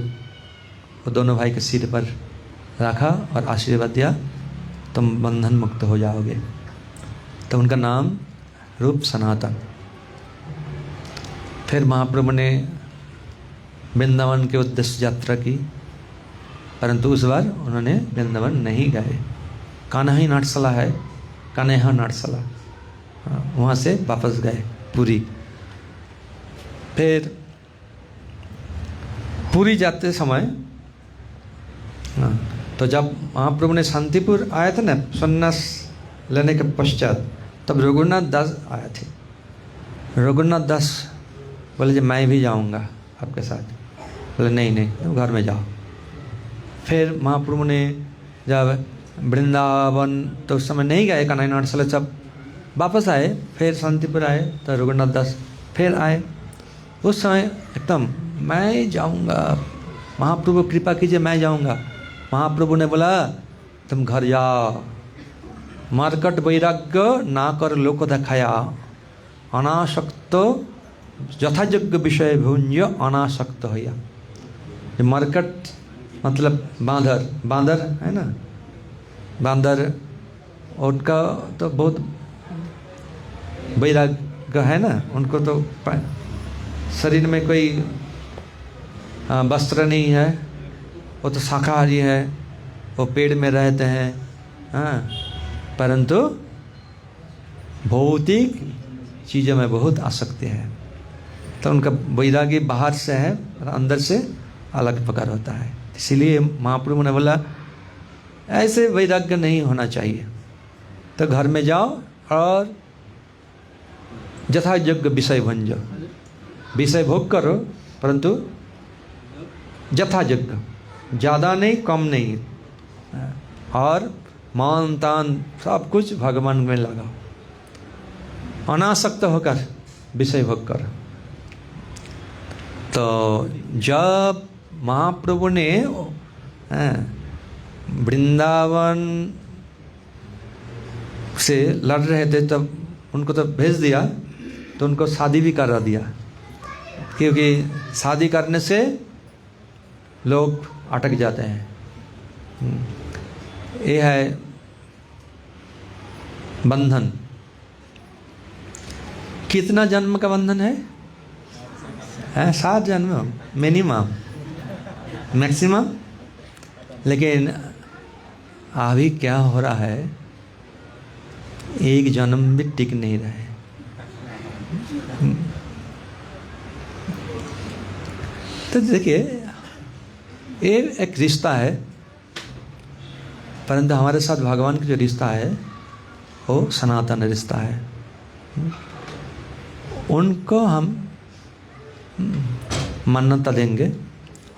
Speaker 1: वो दोनों भाई के सिर पर रखा और आशीर्वाद दिया, तुम बंधन मुक्त हो जाओगे। तो उनका नाम रूप सनातन। फिर महाप्रभु ने वृंदावन के उद्देश्य यात्रा की, परंतु उस बार उन्होंने वृंदावन नहीं गए। कान्हा नाटशाला है, कान्हा नाटशाला, वहाँ से वापस गए पुरी। फिर पुरी जाते समय तो जब महाप्रभु ने शांतिपुर आए थे ना सन्यास लेने के पश्चात, तब रघुनाथ दास आए थे। रघुनाथ दास बोले जी मैं भी जाऊंगा आपके साथ। बोले नहीं नहीं, तुम घर में जाओ। फिर महाप्रभु ने जब वृंदावन तो उस समय नहीं गए, कान्हा नाटशाला सब वापस आए। फिर शांतिपुर आए तो रघुनाथ दास फिर आए। उस समय एकदम मैं जाऊंगा, महाप्रभु कृपा कीजिए मैं जाऊंगा। महाप्रभु ने बोला तुम घर जाओ, मरकट वैराग्य ना कर लोक दिखाया, अनासक्त यथायोग्य विषय भुंज अनासक्त होया। मरकट मतलब बांदर, बांदर है ना, बांदर, उनका तो बहुत वैराग्य है ना, उनको तो शरीर में कोई वस्त्र नहीं है, वो तो शाकाहारी है, वो पेड़ में रहते हैं, हाँ, परंतु भौतिक चीज़ों में बहुत आसक्ति है। तो उनका वैराग्य बाहर से है और अंदर से अलग प्रकार होता है। इसीलिए महाप्रभु ने बोला ऐसे वैराग्य नहीं होना चाहिए। तो घर में जाओ और यथायोग्य विषय भंजो, विषय भोग करो, परंतु यथायोग्य, ज़्यादा नहीं कम नहीं, और मान तान सब कुछ भगवान में लगाओ, अनासक्त होकर विषय भोग करो। तो जब महाप्रभु ने वृंदावन से लड़ रहे थे तब उनको तो भेज दिया, तो उनको शादी भी करा दिया, क्योंकि शादी करने से लोग अटक जाते हैं। ये है बंधन। कितना जन्म का बंधन है? 7 जन्म मिनिमम, मैक्सिमम। लेकिन अभी क्या हो रहा है, एक जन्म भी टिक नहीं रहे। तो देखिए ये एक रिश्ता है, परंतु हमारे साथ भगवान का जो रिश्ता है वो सनातन रिश्ता है। उनको हम मान्यता देंगे,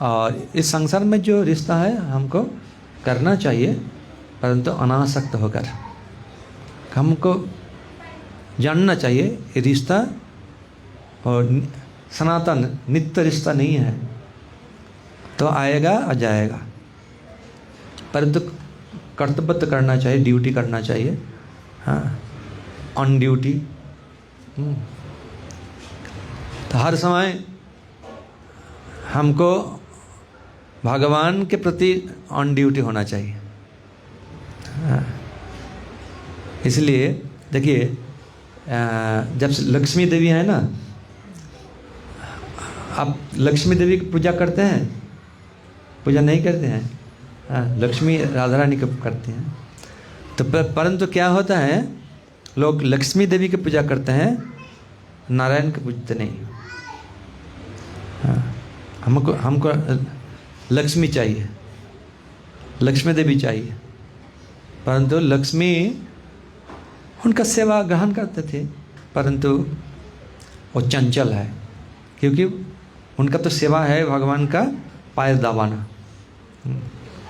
Speaker 1: और इस संसार में जो रिश्ता है हमको करना चाहिए, परंतु अनासक्त होकर। हमको जानना चाहिए ये रिश्ता और सनातन नित्य रिश्ता नहीं है, तो आएगा और जाएगा, परंतु कर्तव्य तो करना चाहिए, ड्यूटी करना चाहिए, हाँ, ऑन ड्यूटी। तो हर समय हमको भगवान के प्रति ऑन ड्यूटी होना चाहिए। हाँ। इसलिए देखिए जब लक्ष्मी देवी है ना, आप लक्ष्मी देवी की पूजा करते हैं? पूजा नहीं करते हैं? हाँ, लक्ष्मी राधा रानी को करते हैं। तो परंतु क्या होता है, लोग लक्ष्मी देवी की पूजा करते हैं, नारायण को पूजते नहीं। हाँ, हमको लक्ष्मी चाहिए, लक्ष्मी देवी चाहिए, परंतु लक्ष्मी उनका सेवा ग्रहण करते थे, परंतु वो चंचल है, क्योंकि उनका तो सेवा है भगवान का पैर दबाना,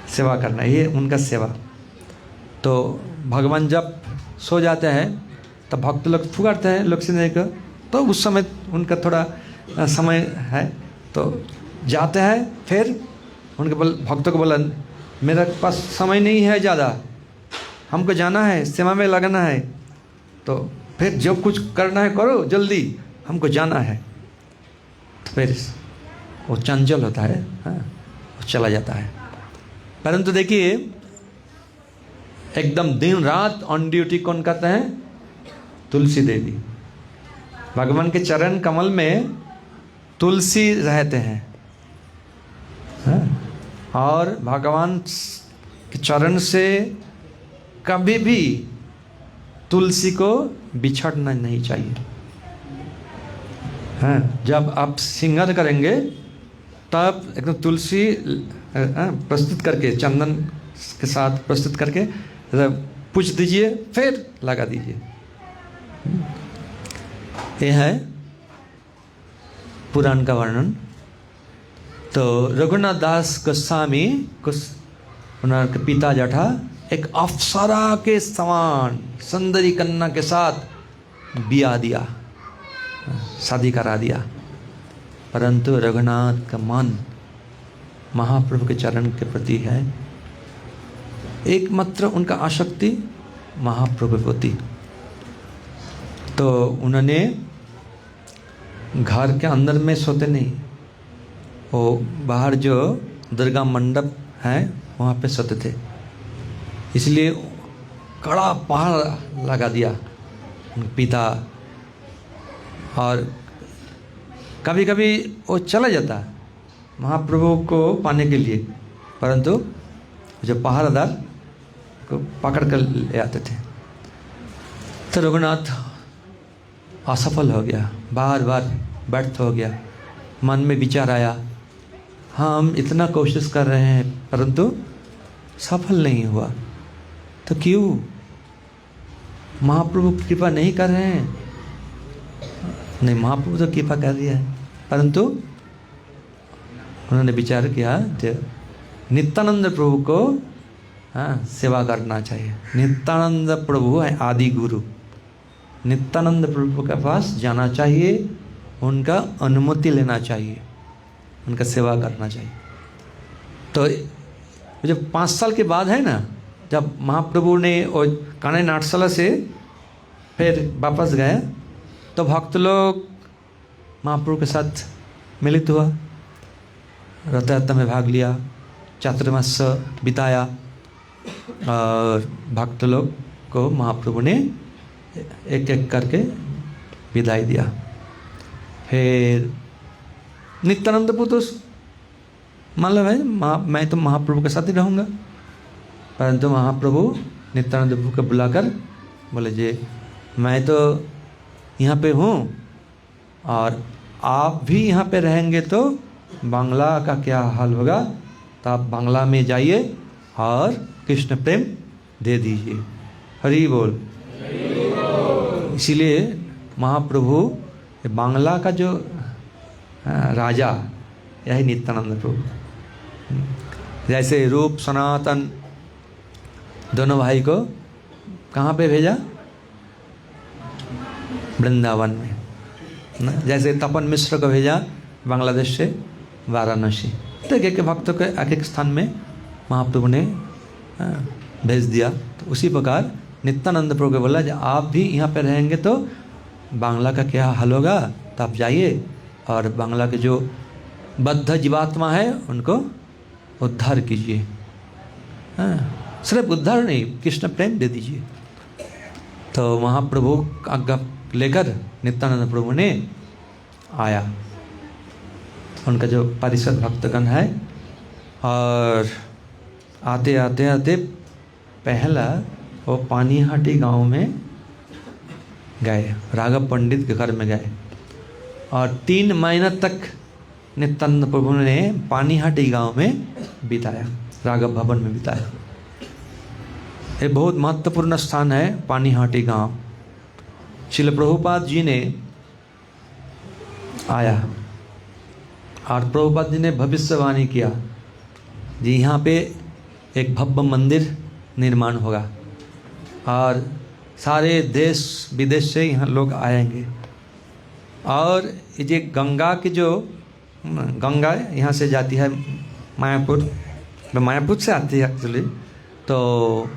Speaker 1: सेवा करना, ये उनका सेवा। तो भगवान जब सो जाते हैं तब भक्त लोग पुकारते हैं लक्ष्मी देवी को, तो उस समय उनका थोड़ा समय है तो जाते हैं। फिर उनके भक्तों को बोला मेरे पास समय नहीं है ज़्यादा, हमको जाना है, सेवा में लगना है, तो फिर जो कुछ करना है करो जल्दी, हमको जाना है। तो फिर वो चंचल होता है, हाँ, वो चला जाता है। परंतु देखिए एकदम दिन रात ऑन ड्यूटी कौन करते हैं? तुलसी देवी। भगवान के चरण कमल में तुलसी रहते हैं, हाँ? और भगवान के चरण से कभी भी तुलसी को बिछड़ना नहीं चाहिए। हाँ, जब आप सिंगार करेंगे तब एकदम तुलसी प्रस्तुत करके, चंदन के साथ प्रस्तुत करके पूछ दीजिए, फिर लगा दीजिए। ये है पुराण का वर्णन। तो रघुनाथ दास गोस्वामी उनके पिता जो था एक अप्सरा के समान सुंदरी कन्या के साथ बिया दिया, शादी करा दिया, परंतु रघुनाथ का मन महाप्रभु के चरण के प्रति है, एकमात्र उनका आसक्ति महाप्रभु प्रति। तो उन्होंने घर के अंदर में सोते नहीं, वो बाहर जो दुर्गा मंडप है वहाँ पे सोते थे। इसलिए कड़ा पहाड़ लगा दिया उनके पिता, और कभी कभी वो चला जाता महाप्रभु को पाने के लिए, परंतु जो पहरादार को पकड़ कर ले आते थे। तो रघुनाथ असफल हो गया, बार बार व्यर्थ हो गया। मन में विचार आया, हम इतना कोशिश कर रहे हैं परंतु सफल नहीं हुआ, तो क्यों महाप्रभु कृपा नहीं कर रहे हैं? नहीं, महाप्रभु तो कृपा कर दिया है, परंतु उन्होंने विचार किया कि नित्यानंद प्रभु को सेवा करना चाहिए। नित्यानंद प्रभु है आदि गुरु, नित्यानंद प्रभु के पास जाना चाहिए, उनका अनुमति लेना चाहिए, उनका सेवा करना चाहिए। तो जब 5 साल के बाद है ना, जब महाप्रभु ने और कान्हा नाटशाला से फिर वापस गए, तो भक्त लोग महाप्रभु के साथ मिलित हुआ, रथ यात्रा में भाग लिया, चातुर्मास बिताया, और भक्त लोग को महाप्रभु ने एक एक करके विदाई दिया। फिर नित्यानंद प्रभु तो मतलब है मैं तो महाप्रभु के साथ ही रहूँगा, परंतु महाप्रभु नित्यानंद प्रभु को बुलाकर बोले जी मैं तो यहाँ पे हूँ, और आप भी यहाँ पे रहेंगे तो बांग्ला का क्या हाल होगा, तो आप बांग्ला में जाइए और कृष्ण प्रेम दे दीजिए। हरि बोल। इसीलिए महाप्रभु बांग्ला का जो राजा यही नित्यानंद प्रभु। जैसे रूप सनातन दोनों भाई को कहाँ पे भेजा? वृंदावन में। जैसे तपन मिश्र को भेजा बांग्लादेश से वाराणसी। तो एक भक्तों के एक एक स्थान में महाप्रभु ने भेज दिया। तो उसी प्रकार नित्यानंद प्रभु को बोला जब आप भी यहाँ पे रहेंगे तो बांग्ला का क्या हाल होगा, तो आप जाइए और बांग्ला के जो बद्ध जीवात्मा है उनको उद्धार कीजिए। सिर्फ उद्धार नहीं, कृष्ण प्रेम दे दीजिए। तो महाप्रभु आज्ञा लेकर नित्यानंद प्रभु ने आया, उनका जो परिषद भक्तगण है, और आते आते आते पहला वो पानीहाटी गांव में गए, राघव पंडित के घर में गए और 3 महीना तक नित्यानंद प्रभु ने पानीहाटी गांव में बिताया, राघव भवन में बिताया। ये बहुत महत्वपूर्ण स्थान है पानीहाटी गांव। श्रील प्रभुपाद जी ने आया और प्रभुपाद जी ने भविष्यवाणी किया जी यहाँ पे एक भव्य मंदिर निर्माण होगा और सारे देश विदेश से यहाँ लोग आएंगे। और ये गंगा की जो गंगा यहाँ से जाती है मायापुर, मायापुर से आती है एक्चुअली, तो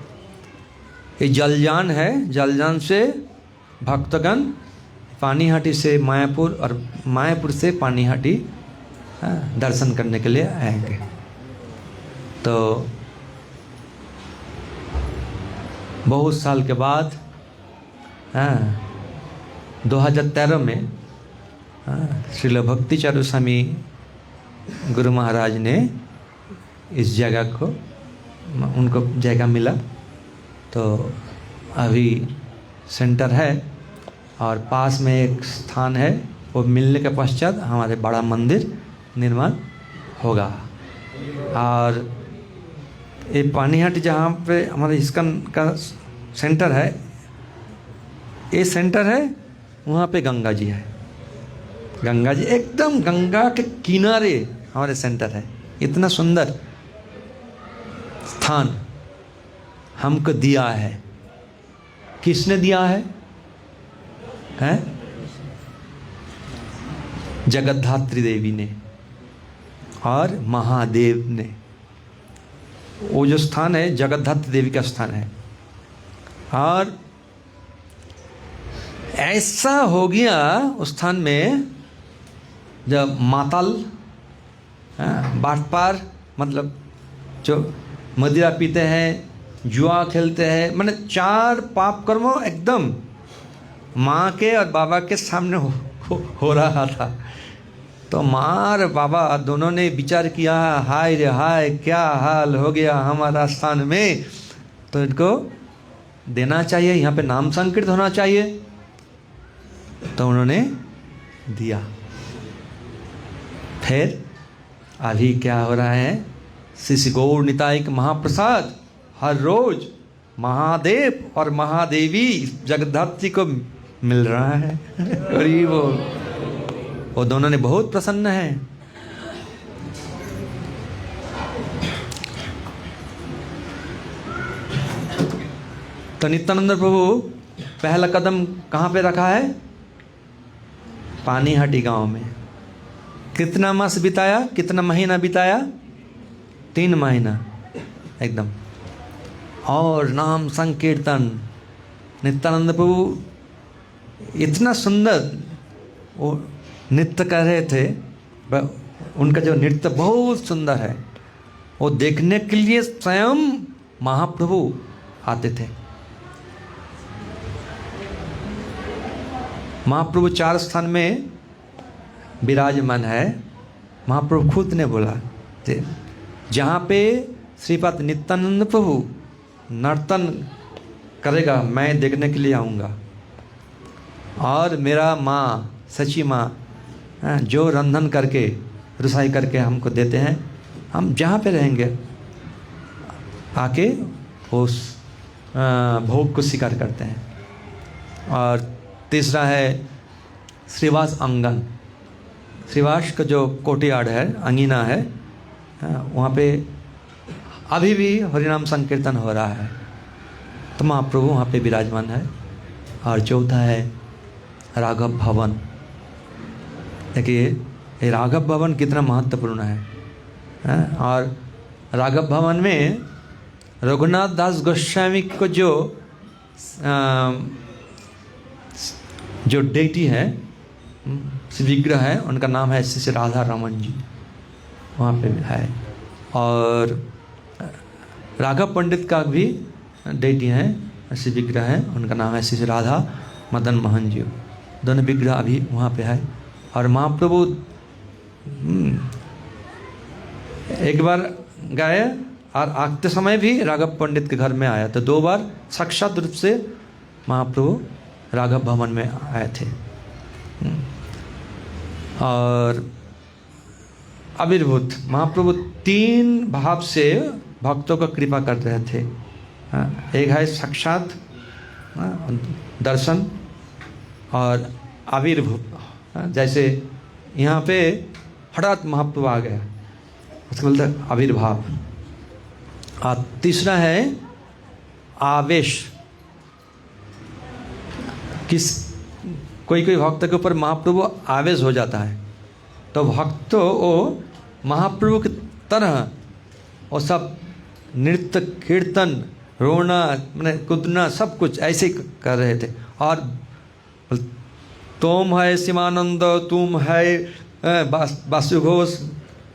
Speaker 1: ये जलयान है, जलयान से भक्तगण पानीहाटी से मायापुर और मायापुर से पानीहाटी दर्शन करने के लिए आएंगे। तो बहुत साल के बाद 2013 में श्रील भक्ति चारू स्वामी गुरु महाराज ने इस जगह को, उनको जगह मिला, तो अभी सेंटर है और पास में एक स्थान है, वो मिलने के पश्चात हमारे बड़ा मंदिर निर्माण होगा। और ये पानीहाटी जहाँ पे हमारे इस्कॉन का सेंटर है, ये सेंटर है, वहाँ पे गंगा जी है। गंगा जी एकदम गंगा के किनारे हमारे सेंटर है। इतना सुंदर स्थान हमको दिया है। किसने दिया है? जगद्धात्री देवी ने और महादेव ने। वो जो स्थान है जगद्धात्री देवी का स्थान है। और ऐसा हो गया उस स्थान में, जब माताल बाटपार, मतलब जो मदिरा पीते हैं, जुआ खेलते हैं, मैंने 4 पाप कर्मों एकदम माँ के और बाबा के सामने हो रहा था। तो माँ और बाबा दोनों ने विचार किया, हाय रे हाय, क्या हाल हो गया हमारा स्थान में, तो इनको देना चाहिए, यहाँ पे नाम संकीर्तन होना चाहिए। तो उन्होंने दिया। फिर अभी क्या हो रहा है, श्री गौर निताई का महाप्रसाद हर रोज महादेव और महादेवी जगद्धात्री को मिल रहा है। अरे वो दोनों ने बहुत प्रसन्न है। तो नित्यानंद प्रभु पहला कदम कहाँ पे रखा है? पानीहाटी गांव में। कितना मास बिताया, कितना महीना बिताया? 3 महीना एकदम। और नाम संकीर्तन, नित्यानंद प्रभु इतना सुंदर वो नृत्य कर रहे थे। उनका जो नृत्य बहुत सुंदर है, वो देखने के लिए स्वयं महाप्रभु आते थे। महाप्रभु 4 स्थान में विराजमान है। महाप्रभु खुद ने बोला जहाँ पे श्रीपाद नित्यानंद प्रभु नर्तन करेगा, मैं देखने के लिए आऊँगा। और मेरा माँ, सची माँ, जो रंधन करके, रसोई करके हमको देते हैं, हम जहाँ पे रहेंगे आके उस भोग को स्वीकार करते हैं। और तीसरा है श्रीवास आंगन। श्रीवास का जो कोर्टयार्ड है, अंगीना है, वहाँ पे अभी भी हरिनाम संकीर्तन हो रहा है। तो महाप्रभु वहाँ पे विराजमान है। और चौथा है राघव भवन। देखिए ये राघव भवन कितना महत्वपूर्ण है। और राघव भवन में रघुनाथ दास गोस्वामी को जो डेटी है, विग्रह है, उनका नाम है श्री राधा रमन जी, वहाँ पे है। और राघव पंडित का भी डेटी है, श्री विग्रह है, उनका नाम है श्री राधा मदन मोहन जी। दोनों विग्रह अभी वहाँ पे है। और महाप्रभु एक बार गए और आते समय भी राघव पंडित के घर में आया, तो 2 बार साक्षात रूप से महाप्रभु राघव भवन में आए थे। और आविर्भूत महाप्रभु 3 भाव से भक्तों को कृपा कर रहे थे। एक है साक्षात दर्शन और आविर्भूत, जैसे यहाँ पे हठात महाप्रभु आ गया, उसको बोलते हैं आविर्भाव। और तीसरा है आवेश। कोई भक्त के ऊपर महाप्रभु आवेश हो जाता है तो भक्त वो महाप्रभु की तरह वो सब नृत्य कीर्तन रोना मैंने कूदना सब कुछ ऐसे ही कर रहे थे। और तुम है शिवानंद, तुम है वासु घोष,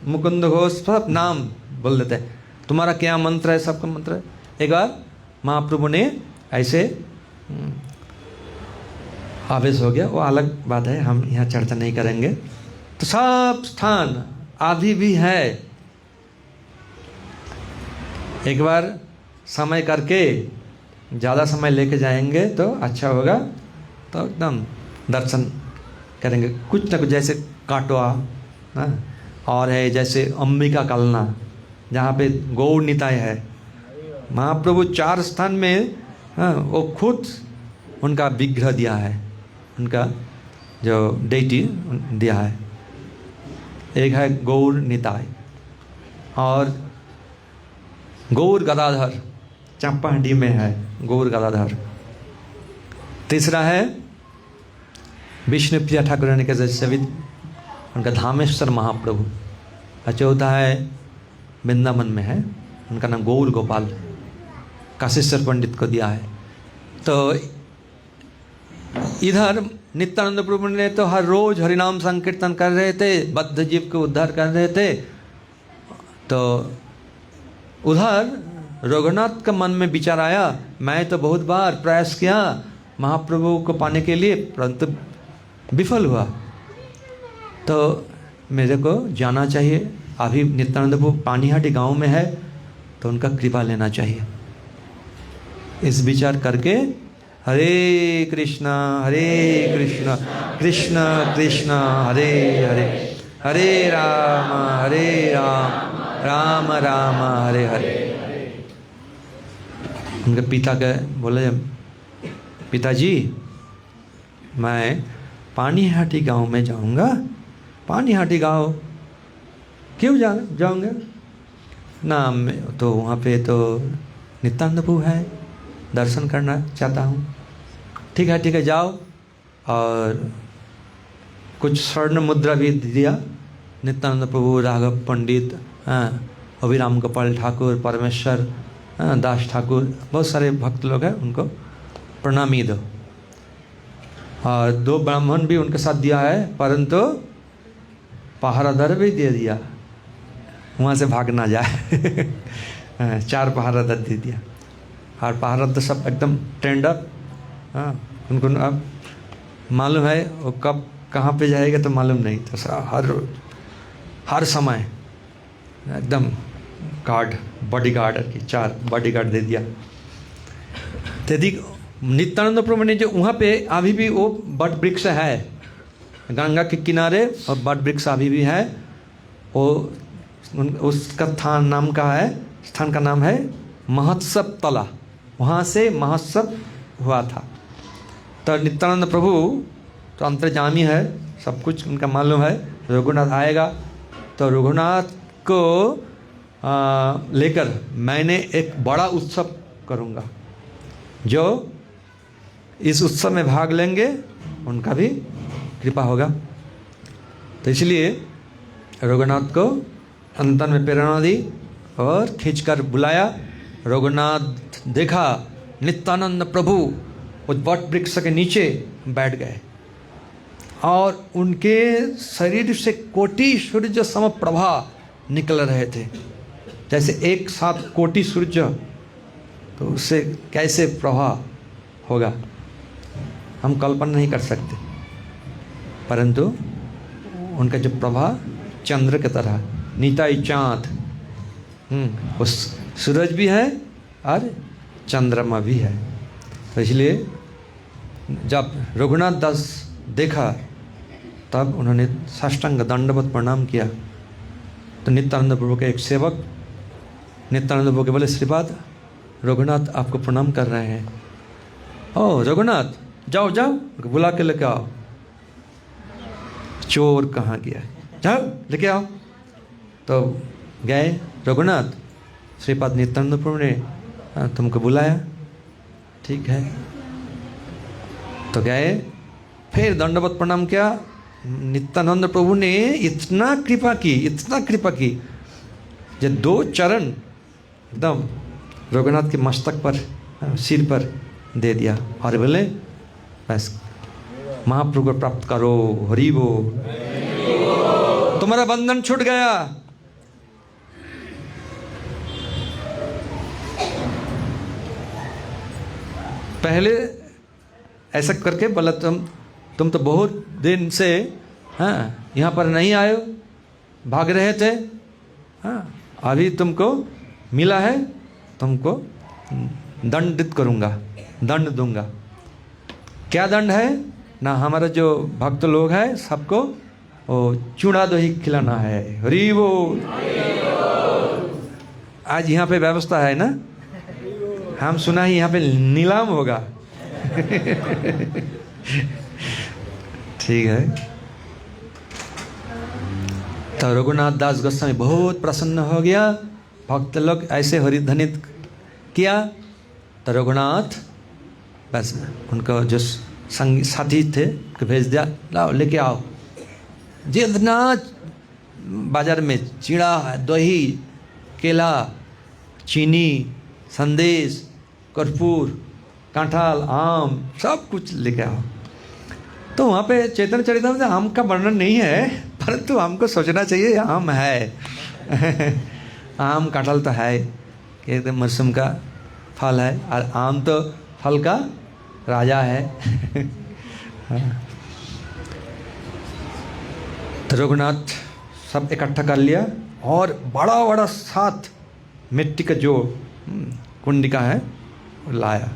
Speaker 1: मुकुंद घोष, सब नाम बोल देते हैं। तुम्हारा क्या मंत्र है, सबका मंत्र है। एक बार महाप्रभु ने ऐसे आवेश हो गया, वो अलग बात है, हम यहाँ चर्चा नहीं करेंगे। तो सब स्थान अभी भी है। एक बार समय करके ज़्यादा समय लेके जाएंगे तो अच्छा होगा, तो एकदम दर्शन करेंगे। कुछ ना कुछ जैसे काटवा और है, जैसे अंबिका कलना जहाँ पे गौड़ निताय है। महाप्रभु 4 स्थान में वो खुद उनका विग्रह दिया है, उनका जो डेटी दिया है। एक है गौर निताय और गौर गदाधर, चंपाहंडी में है गौर गदाधर। तीसरा है विष्णुप्रिया ठाकुरानी के जैसे उनका धामेश्वर महाप्रभु। और चौथा है वृंदावन में है, उनका नाम गौर गोपाल, काशीश्वर पंडित को दिया है। तो इधर नित्यानंद प्रभु ने तो हर रोज हरिनाम संकीर्तन कर रहे थे, बद्ध जीव को उद्धार कर रहे थे। तो उधर रघुनाथ का मन में विचार आया, मैं तो बहुत बार प्रयास किया महाप्रभु को पाने के लिए, परंतु विफल हुआ। तो मेरे को जाना चाहिए। अभी नित्यानंद प्रभु पानीहाटी गांव में है तो उनका कृपा लेना चाहिए। इस विचार करके हरे कृष्णा कृष्ण कृष्ण हरे हरे, हरे राम राम राम हरे हरे। उनके पिता के बोले, पिताजी मैं पानीहाटी गांव में जाऊंगा। पानीहाटी गांव क्यों जाऊंगा ना, तो वहाँ पे तो नित्यानंद प्रभु है, दर्शन करना चाहता हूँ। ठीक है जाओ। और कुछ स्वर्ण मुद्रा भी दिया। नित्यानंद प्रभु, राघव पंडित, अभिराम गोपाल ठाकुर, परमेश्वर दास ठाकुर, बहुत सारे भक्त लोग हैं, उनको प्रणामी दो। और 2 ब्राह्मण भी उनके साथ दिया है, परंतु पहरादार भी दे दिया, वहाँ से भाग ना जाए। 4 पहरादार दे दिया। और पहरादार तो सब एकदम टेंडर, उनको अब मालूम है वो कब कहाँ पे जाएगा तो मालूम नहीं। तो हर समय एकदम गार्ड, बॉडी गार्ड की 4 बॉडी गार्ड दे दिया। तो नित्यानंद प्रभु ने जो वहाँ पे अभी भी वो बट वृक्ष है गंगा के किनारे, और बट वृक्ष अभी भी है। वो उसका स्थान का नाम है महोत्सव तला। वहाँ से महोत्सव हुआ था। तो नित्यानंद प्रभु तो अंतर्जामी है, सब कुछ उनका मालूम है। रघुनाथ आएगा तो रघुनाथ को लेकर मैंने एक बड़ा उत्सव करूँगा। जो इस उत्सव में भाग लेंगे उनका भी कृपा होगा। तो इसलिए रघुनाथ को अंतन में प्रेरणा दी और खींचकर बुलाया। रघुनाथ देखा नित्यानंद प्रभु उस वट वृक्ष के नीचे बैठ गए और उनके शरीर से कोटि सूर्य सम प्रभा निकल रहे थे। जैसे एक साथ कोटि सूर्य, तो उससे कैसे प्रभाव होगा हम कल्पना नहीं कर सकते। परंतु उनका जो प्रभाव चंद्र की तरह, निताई चाँद, उस सूरज भी है और चंद्रमा भी है। तो इसलिए जब रघुनाथ दास देखा तब उन्होंने साष्टांग दंडवत प्रणाम किया। तो नित्यानंद प्रभु के एक सेवक नित्यानंद प्रभु के बोले, श्रीपाद रघुनाथ आपको प्रणाम कर रहे हैं। ओ रघुनाथ, जाओ जाओ, बुला के लेके आओ। चोर कहाँ गया, जाओ लेके आओ। तो गए, रघुनाथ श्रीपाद नित्यानंद प्रभु ने तुमको बुलाया, ठीक है। तो गए, फिर दंडवत प्रणाम किया। नित्यानंद प्रभु ने इतना कृपा की जो 2 चरण एकदम रघुनाथ के मस्तक पर, सिर पर दे दिया और बोले, बस महाप्रभु को प्राप्त करो, हरि बोल, तुम्हारा बंधन छूट गया। पहले ऐसा करके बोला, तुम तो बहुत दिन से यहाँ पर नहीं आए हो, भाग रहे थे, अभी तुमको मिला है, तुमको दंडित करूँगा, दंड दूंगा। क्या दंड है ना, हमारा जो भक्त लोग हैं सबको वो चूड़ा दही खिलाना है, हरि बोल। आज यहाँ पे व्यवस्था है ना, हम सुना ही यहाँ पे नीलाम होगा। ठीक है। तो रघुनाथ दास गोस्वामी बहुत प्रसन्न हो गया, भक्त लोग ऐसे हरिध्वनित किया। तो रघुनाथ बस उनको जो संगी साथी थे कि भेज दिया, लाओ लेके आओ, जितना बाजार में चिड़ा, दही, केला, चीनी, संदेश, कर्पूर, कटहल, आम, सब कुछ लेके आओ। तो वहाँ पे चैतन्य चरितामृत में आम का वर्णन नहीं है, परंतु हमको सोचना चाहिए आम है। आम कटहल तो है कि एकदम मौसम का फल है, और आम तो फल का राजा है। तो रघुनाथ सब इकट्ठा कर लिया और बड़ा बड़ा 7 मिट्टी का जो कुंडिका है लाया।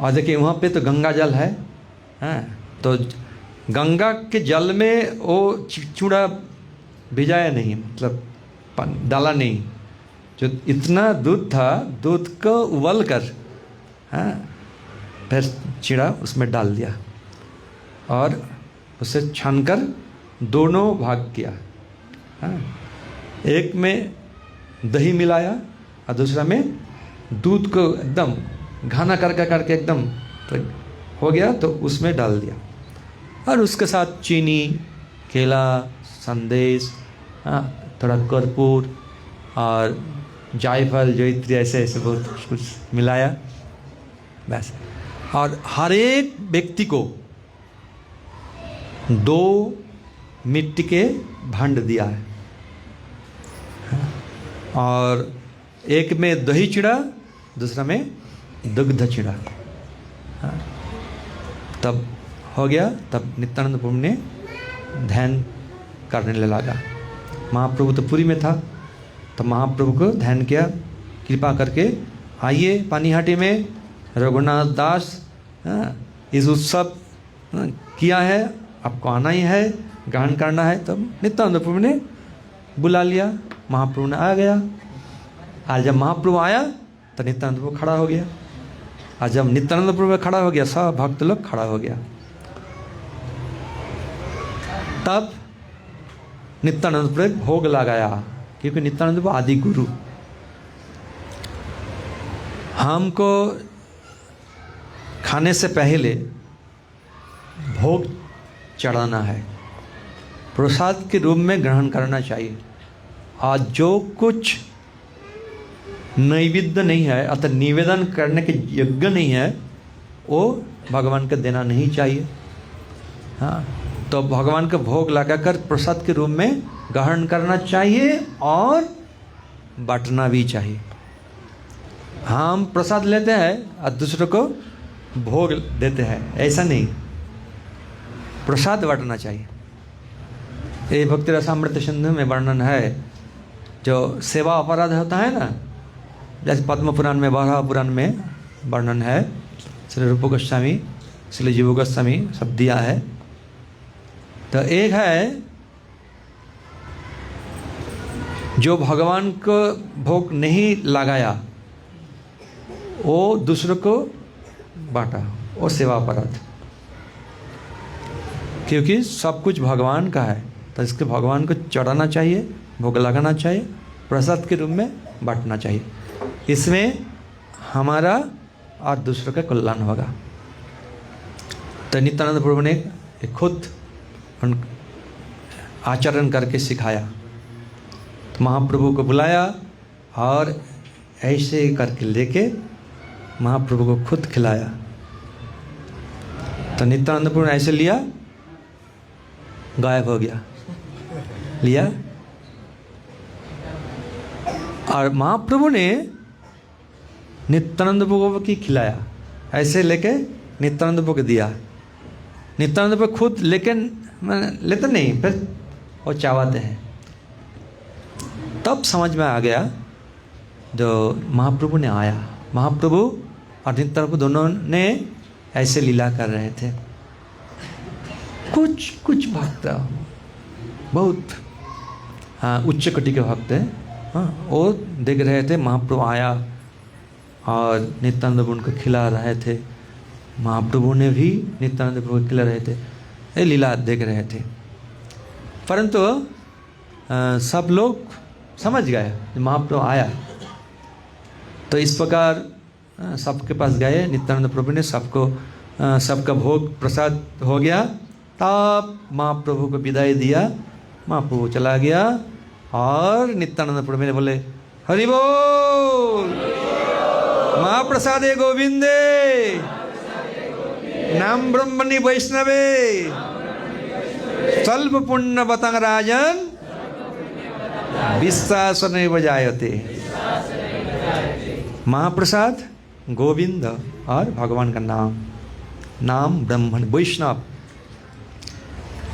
Speaker 1: और देखिए वहाँ पे तो गंगा जल है, तो गंगा के जल में वो चूड़ा भिजाया नहीं, मतलब डाला नहीं। जो इतना दूध था, दूध को उबल कर फिर चिड़ा उसमें डाल दिया और उसे छानकर दोनों भाग किया। एक में दही मिलाया और दूसरा में दूध को एकदम घाना करके एकदम तो हो गया, तो उसमें डाल दिया। और उसके साथ चीनी, केला, संदेश, थोड़ा कर्पूर और जायफल, जयत्री, ऐसे ऐसे बहुत कुछ मिलाया बस। और हर एक व्यक्ति को 2 मिट्टी के भांड दिया है, और एक में दही चिड़ा, दूसरा में दुग्ध चिड़ा। तब हो गया, तब नित्यानंद प्रभु ने ध्यान करने लगा। महाप्रभु तो पुरी में था, तो महाप्रभु को ध्यान किया, कृपा करके आइए पानीहाटी में, रघुनाथ दास इस उत्सव किया है, आपको आना ही है, ग्रहण करना है। तब नित्यानंद प्रभु ने बुला लिया, महाप्रभु ने आ गया। आज जब महाप्रभु आया तो नित्यानंद प्रभु खड़ा हो गया, और जब नित्यानंद प्रभु खड़ा हो गया, सब भक्त लोग खड़ा हो गया। तब नित्यानंद प्रभु भोग लगाया, क्योंकि नित्यानंद प्रभु आदि गुरु। हमको खाने से पहले भोग चढ़ाना है, प्रसाद के रूप में ग्रहण करना चाहिए। आज जो कुछ नैवेद्य नहीं है, अर्थात निवेदन करने के योग्य नहीं है, वो भगवान को देना नहीं चाहिए। तो भगवान को भोग लगाकर प्रसाद के रूप में ग्रहण करना चाहिए और बांटना भी चाहिए। हम प्रसाद लेते हैं और दूसरों को भोग देते हैं, ऐसा नहीं, प्रसाद बांटना चाहिए। ये भक्ति रसामृत सिंधु में वर्णन है, जो सेवा अपराध होता है ना, जैसे पद्म पुराण में, बारह पुराण में वर्णन है। श्री रूप गोस्वामी इसलिए जीव गोस्वामी सब दिया है। तो एक है जो भगवान को भोग नहीं लगाया वो दूसरों को बांटा, वो सेवा अपराध, क्योंकि सब कुछ भगवान का है तो इसके भगवान को चढ़ाना चाहिए, भोग लगाना चाहिए, प्रसाद के रूप में बांटना चाहिए। इसमें हमारा और दूसरों का कल्याण होगा। तो नित्यानंद प्रभु ने खुद आचरण करके सिखाया। तो महाप्रभु को बुलाया और ऐसे करके लेके महाप्रभु को खुद खिलाया। तो नित्यानंद प्रभु ने ऐसे लिया, गायब हो गया, लिया, और महाप्रभु ने नित्यानंद प्रभु को खिलाया, ऐसे लेके नित्यानंद प्रभु को दिया। नित्यानंद प्रभु खुद लेकिन लेते नहीं, फिर वो चाहते हैं। तब समझ में आ गया, जो महाप्रभु ने आया, महाप्रभु और नित्यानंद प्रभु दोनों ने ऐसे लीला कर रहे थे। कुछ भक्त बहुत उच्च कोटि के भक्त हैं, वो देख रहे थे महाप्रभु आया और नित्यानंद प्रभु उनको खिला रहे थे, महाप्रभु ने भी नित्यानंद प्रभु को खिला रहे थे, ये लीला देख रहे थे। परंतु सब लोग समझ गए महाप्रभु आया। तो इस प्रकार सबके पास गए, नित्यानंद प्रभु ने सबका भोग प्रसाद हो गया। तब महाप्रभु को विदाई दिया, महाप्रभु चला गया और नित्यानंद प्रभु ने बोले हरि बोल, महाप्रसादे गोविंदे, नाम ब्रह्मणि वैष्णवे, स्वल्प पुण्य बतंग राजन, विश्वास नहीं बजायते। महाप्रसाद गोविंद और भगवान का नाम ब्रह्मण वैष्णव,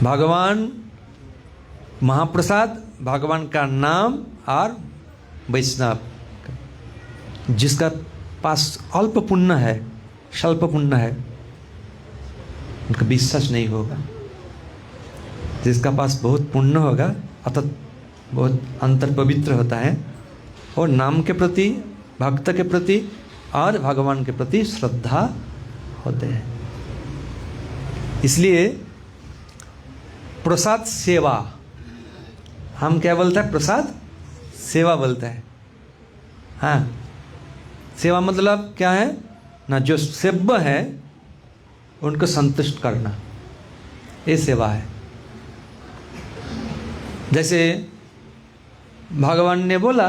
Speaker 1: भगवान महाप्रसाद, भगवान का नाम और वैष्णव। जिसका पास अल्प पुण्य है, स्वल्प पुण्य है, उनका विश्वास नहीं होगा। जिसका पास बहुत पुण्य होगा अर्थात बहुत अंतर पवित्र होता है, और नाम के प्रति, भक्त के प्रति और भगवान के प्रति श्रद्धा होते हैं। इसलिए प्रसाद सेवा, हम क्या बोलते हैं? प्रसाद सेवा बोलते हैं। हाँ, सेवा मतलब क्या है ना, जो सेव्य है उनको संतुष्ट करना, ये सेवा है। जैसे भगवान ने बोला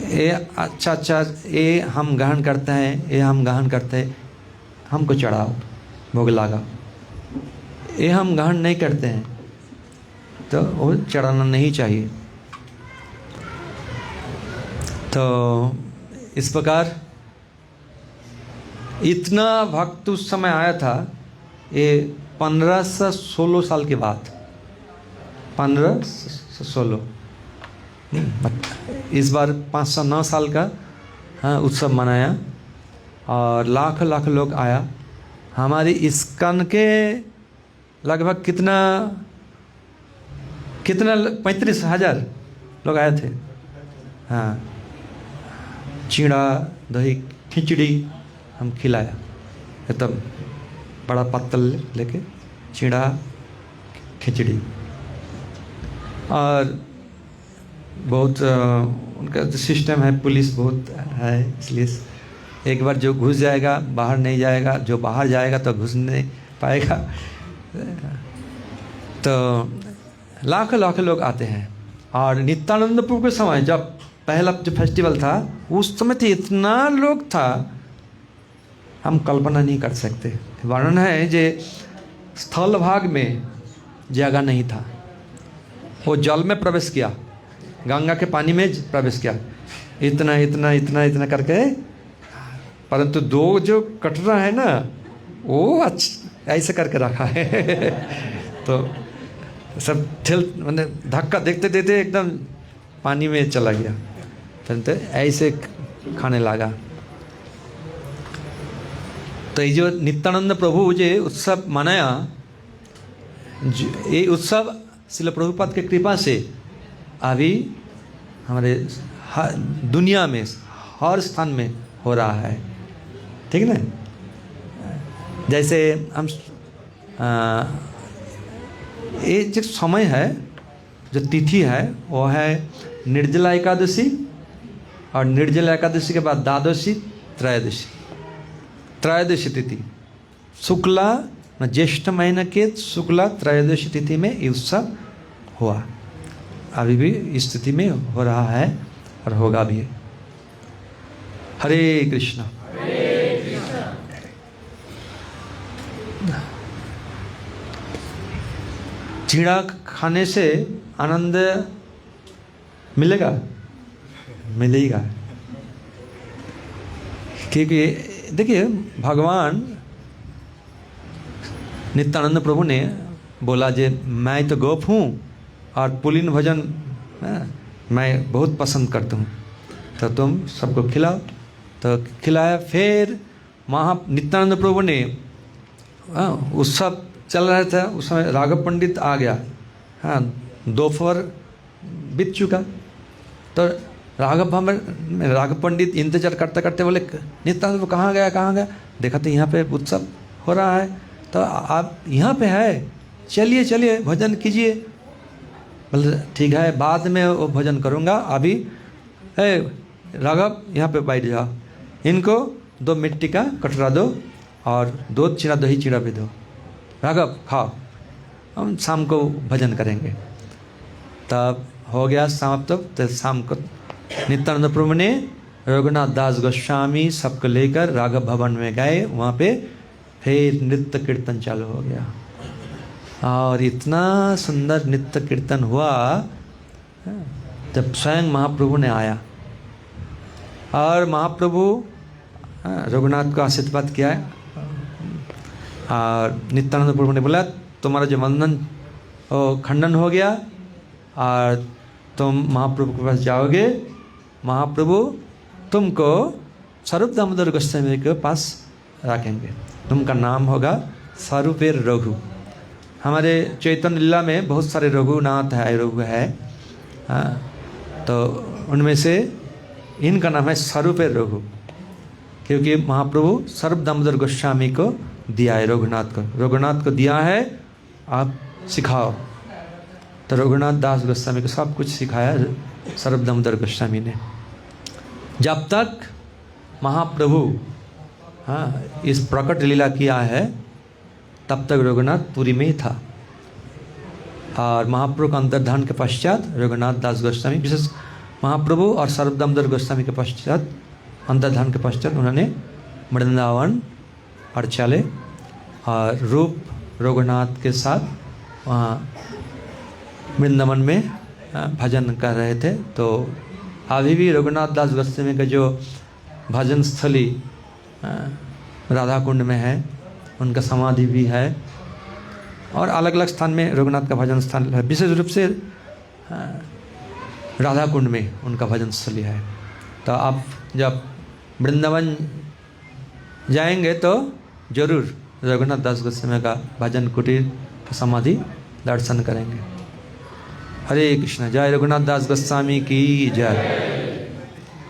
Speaker 1: ये अच्छा ये हम ग्रहण करते हैं, ये हम ग्रहण करते हैं, हमको चढ़ाओ, भोग लगाओ। ये हम ग्रहण नहीं करते हैं तो वो चढ़ाना नहीं चाहिए। तो इस प्रकार इतना भक्त उस समय आया था, ये 15 से 16 साल के बाद, 15 से 16, इस बार 5 से 9 साल का उत्सव मनाया और लाख लोग आया। हमारी इस्कॉन के लगभग कितना 35,000 लोग आए थे। हाँ, चीड़ा, दही, खिचड़ी हम खिलाया, एकदम बड़ा पत्तल लेके चीड़ा, खिचड़ी, और बहुत उनका सिस्टम है, पुलिस बहुत है, इसलिए एक बार जो घुस जाएगा बाहर नहीं जाएगा, जो बाहर जाएगा तो घुस नहीं पाएगा। तो लाख लोग आते हैं। और नित्यानंद प्रभु के समय जब पहला जो फेस्टिवल था, उस समय तो इतना लोग था, हम कल्पना नहीं कर सकते। वर्णन है जे स्थल भाग में जगह नहीं था, वो जल में प्रवेश किया, गंगा के पानी में प्रवेश किया, इतना करके। परंतु दो जो कटरा है ना, वो ऐसे करके रखा है। तो सब मैंने धक्का देखते देते एकदम पानी में चला गया, परंतु ऐसे खाने लगा। तो ये जो नित्यानंद प्रभु जो उत्सव मनाया, ये उत्सव श्रील प्रभुपाद की कृपा से अभी हमारे दुनिया में हर स्थान में हो रहा है, ठीक है ना। जैसे हम ये जो समय है, जो तिथि है, वो है निर्जला एकादशी, और निर्जला एकादशी के बाद द्वादशी, त्रयोदशी। त्रयोदशी तिथि शुक्ला ज्येष्ठ महीने के शुक्ला त्रयोदशी तिथि में ये उत्सव हुआ। अभी भी इस स्थिति में हो रहा है और होगा भी। हरे कृष्णा। चीड़ा खाने से आनंद मिलेगा, मिलेगा, क्योंकि देखिए भगवान नित्यानंद प्रभु ने बोला जे मैं तो गोप हूँ और पुलिन भोजन मैं बहुत पसंद करता हूँ, तो तुम सबको खिलाओ। तो खिलाया। फिर नित्यानंद प्रभु ने उत्सव चल रहा था, उस समय राघव पंडित आ गया। हाँ, दोपहर बीत चुका। तो राघव पंडित इंतजार करते करते बोले नित्यानंद प्रभु कहाँ गया, कहाँ गया। देखा तो यहाँ पे उत्सव हो रहा है, तो आप यहाँ पे है, चलिए चलिए भजन कीजिए। बोले ठीक है, बाद में वो भजन करूँगा, अभी राघव यहाँ पे बैठ जाओ, इनको 2 मिट्टी का कटोरा दो और 2 चिड़ा दही चिड़ा भी दो, राघव खाओ, हम शाम को भजन करेंगे। तब हो गया समाप्त। तो शाम को नित्यानंद प्रभु ने रघुनाथ दास गोस्वामी सबको लेकर राघव भवन में गए। वहाँ पे फिर नृत्य कीर्तन चालू हो गया, और इतना सुंदर नृत्य कीर्तन हुआ जब स्वयं महाप्रभु ने आया, और महाप्रभु रघुनाथ को आशीर्वाद किया। और नित्यानंद प्रभु ने बोला तुम्हारा जो बंधन खंडन हो गया, और तुम महाप्रभु के पास जाओगे। महाप्रभु तुमको स्वरूप दामोदर गोस्वामी के पास रखेंगे, तुमका नाम होगा स्वरूपेर रघु। हमारे चैतन्य लीला में बहुत सारे रघुनाथ है, रघु है, तो उनमें से इनका नाम है स्वरूपेर रघु, क्योंकि महाप्रभु स्वरूप दामोदर गोस्वामी को दिया है, रघुनाथ को दिया है, आप सिखाओ। तो रघुनाथ दास गोस्वामी को सब कुछ सिखाया स्वरूप दामोदर गोस्वामी ने। जब तक महाप्रभु इस प्रकट लीला किया है, तब तक रघुनाथ पुरी में ही था। और महाप्रभु का अंतर्धान के पश्चात रघुनाथ दास गोस्वामी, विशेष महाप्रभु और स्वरूप दामोदर गोस्वामी के पश्चात, अंतर्धान के पश्चात उन्होंने वृंदावन और चले, और रूप रघुनाथ के साथ वहाँ वृंदावन में भजन कर रहे थे। तो अभी भी रघुनाथ दास गोस्वामी का जो भजन स्थली राधा कुंड में है, उनका समाधि भी है, और अलग अलग स्थान में रघुनाथ का भजन स्थान है। विशेष रूप से राधा कुंड में उनका भजन स्थली है। तो आप जब वृंदावन जाएंगे तो जरूर रघुनाथ दास गोस्वामी का भजन कुटीर का समाधि दर्शन करेंगे। हरे कृष्ण। जय रघुनाथ दास गोस्वामी की जय।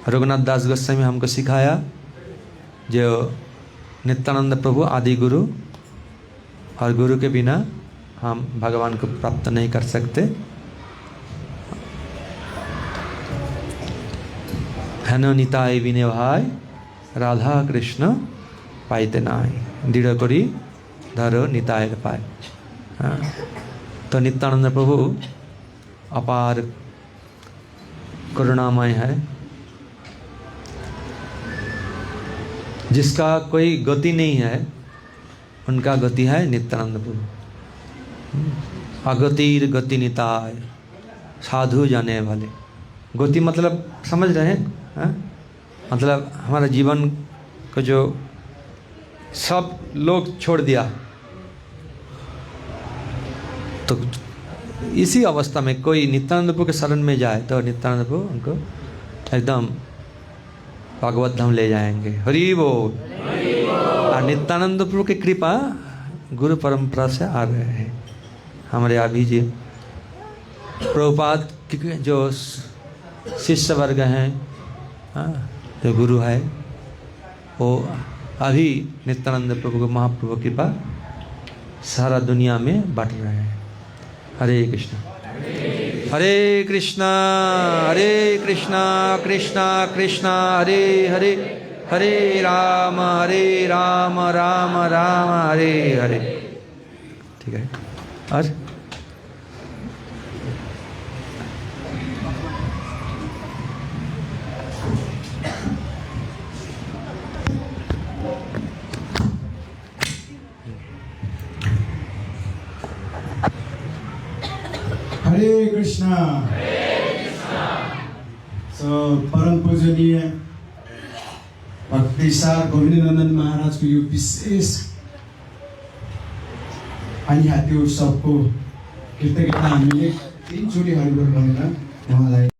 Speaker 1: रघुनाथ दास गोस्वामी हमको सिखाया जो नित्यानंद प्रभु आदि गुरु, और गुरु के बिना हम भगवान को प्राप्त नहीं कर सकते। हेनो निताय विनय भाई, राधा कृष्ण पाइते नाई, दृढ़ करी धरो निताय पाए। तो नित्यानंद प्रभु अपार करुणामय है, जिसका कोई गति नहीं है, उनका गति है नित्यानंद प्रभु। अगतिर गति निताय, साधु जाने वाले। गति मतलब समझ रहे हैं, मतलब हमारा जीवन को जो सब लोग छोड़ दिया, तो इसी अवस्था में कोई नित्यानंद प्रभु के शरण में जाए तो नित्यानंद प्रभु उनको एकदम भागवत धाम ले जाएंगे। हरि बोल। और नित्यानंद प्रभु की कृपा गुरु परंपरा से आ रहे हैं। हमारे अभी जी प्रभुपाद के जो शिष्य वर्ग हैं, जो गुरु है, वो अभी नित्यानंद प्रभु को महाप्रभु की कृपा सारा दुनिया में बांट रहे हैं। हरे कृष्ण हरे कृष्णा कृष्णा कृष्णा हरे हरे, हरे राम राम राम हरे हरे। ठीक है। आज
Speaker 2: हरे कृष्णा। परम पूजनीय भक्ति सार गोविंदनंदन महाराज को यो विशेष अनि हाथी उत्सवको कृतज्ञता हामीले 3 चोटि हरिबोल भनेर उहाँलाई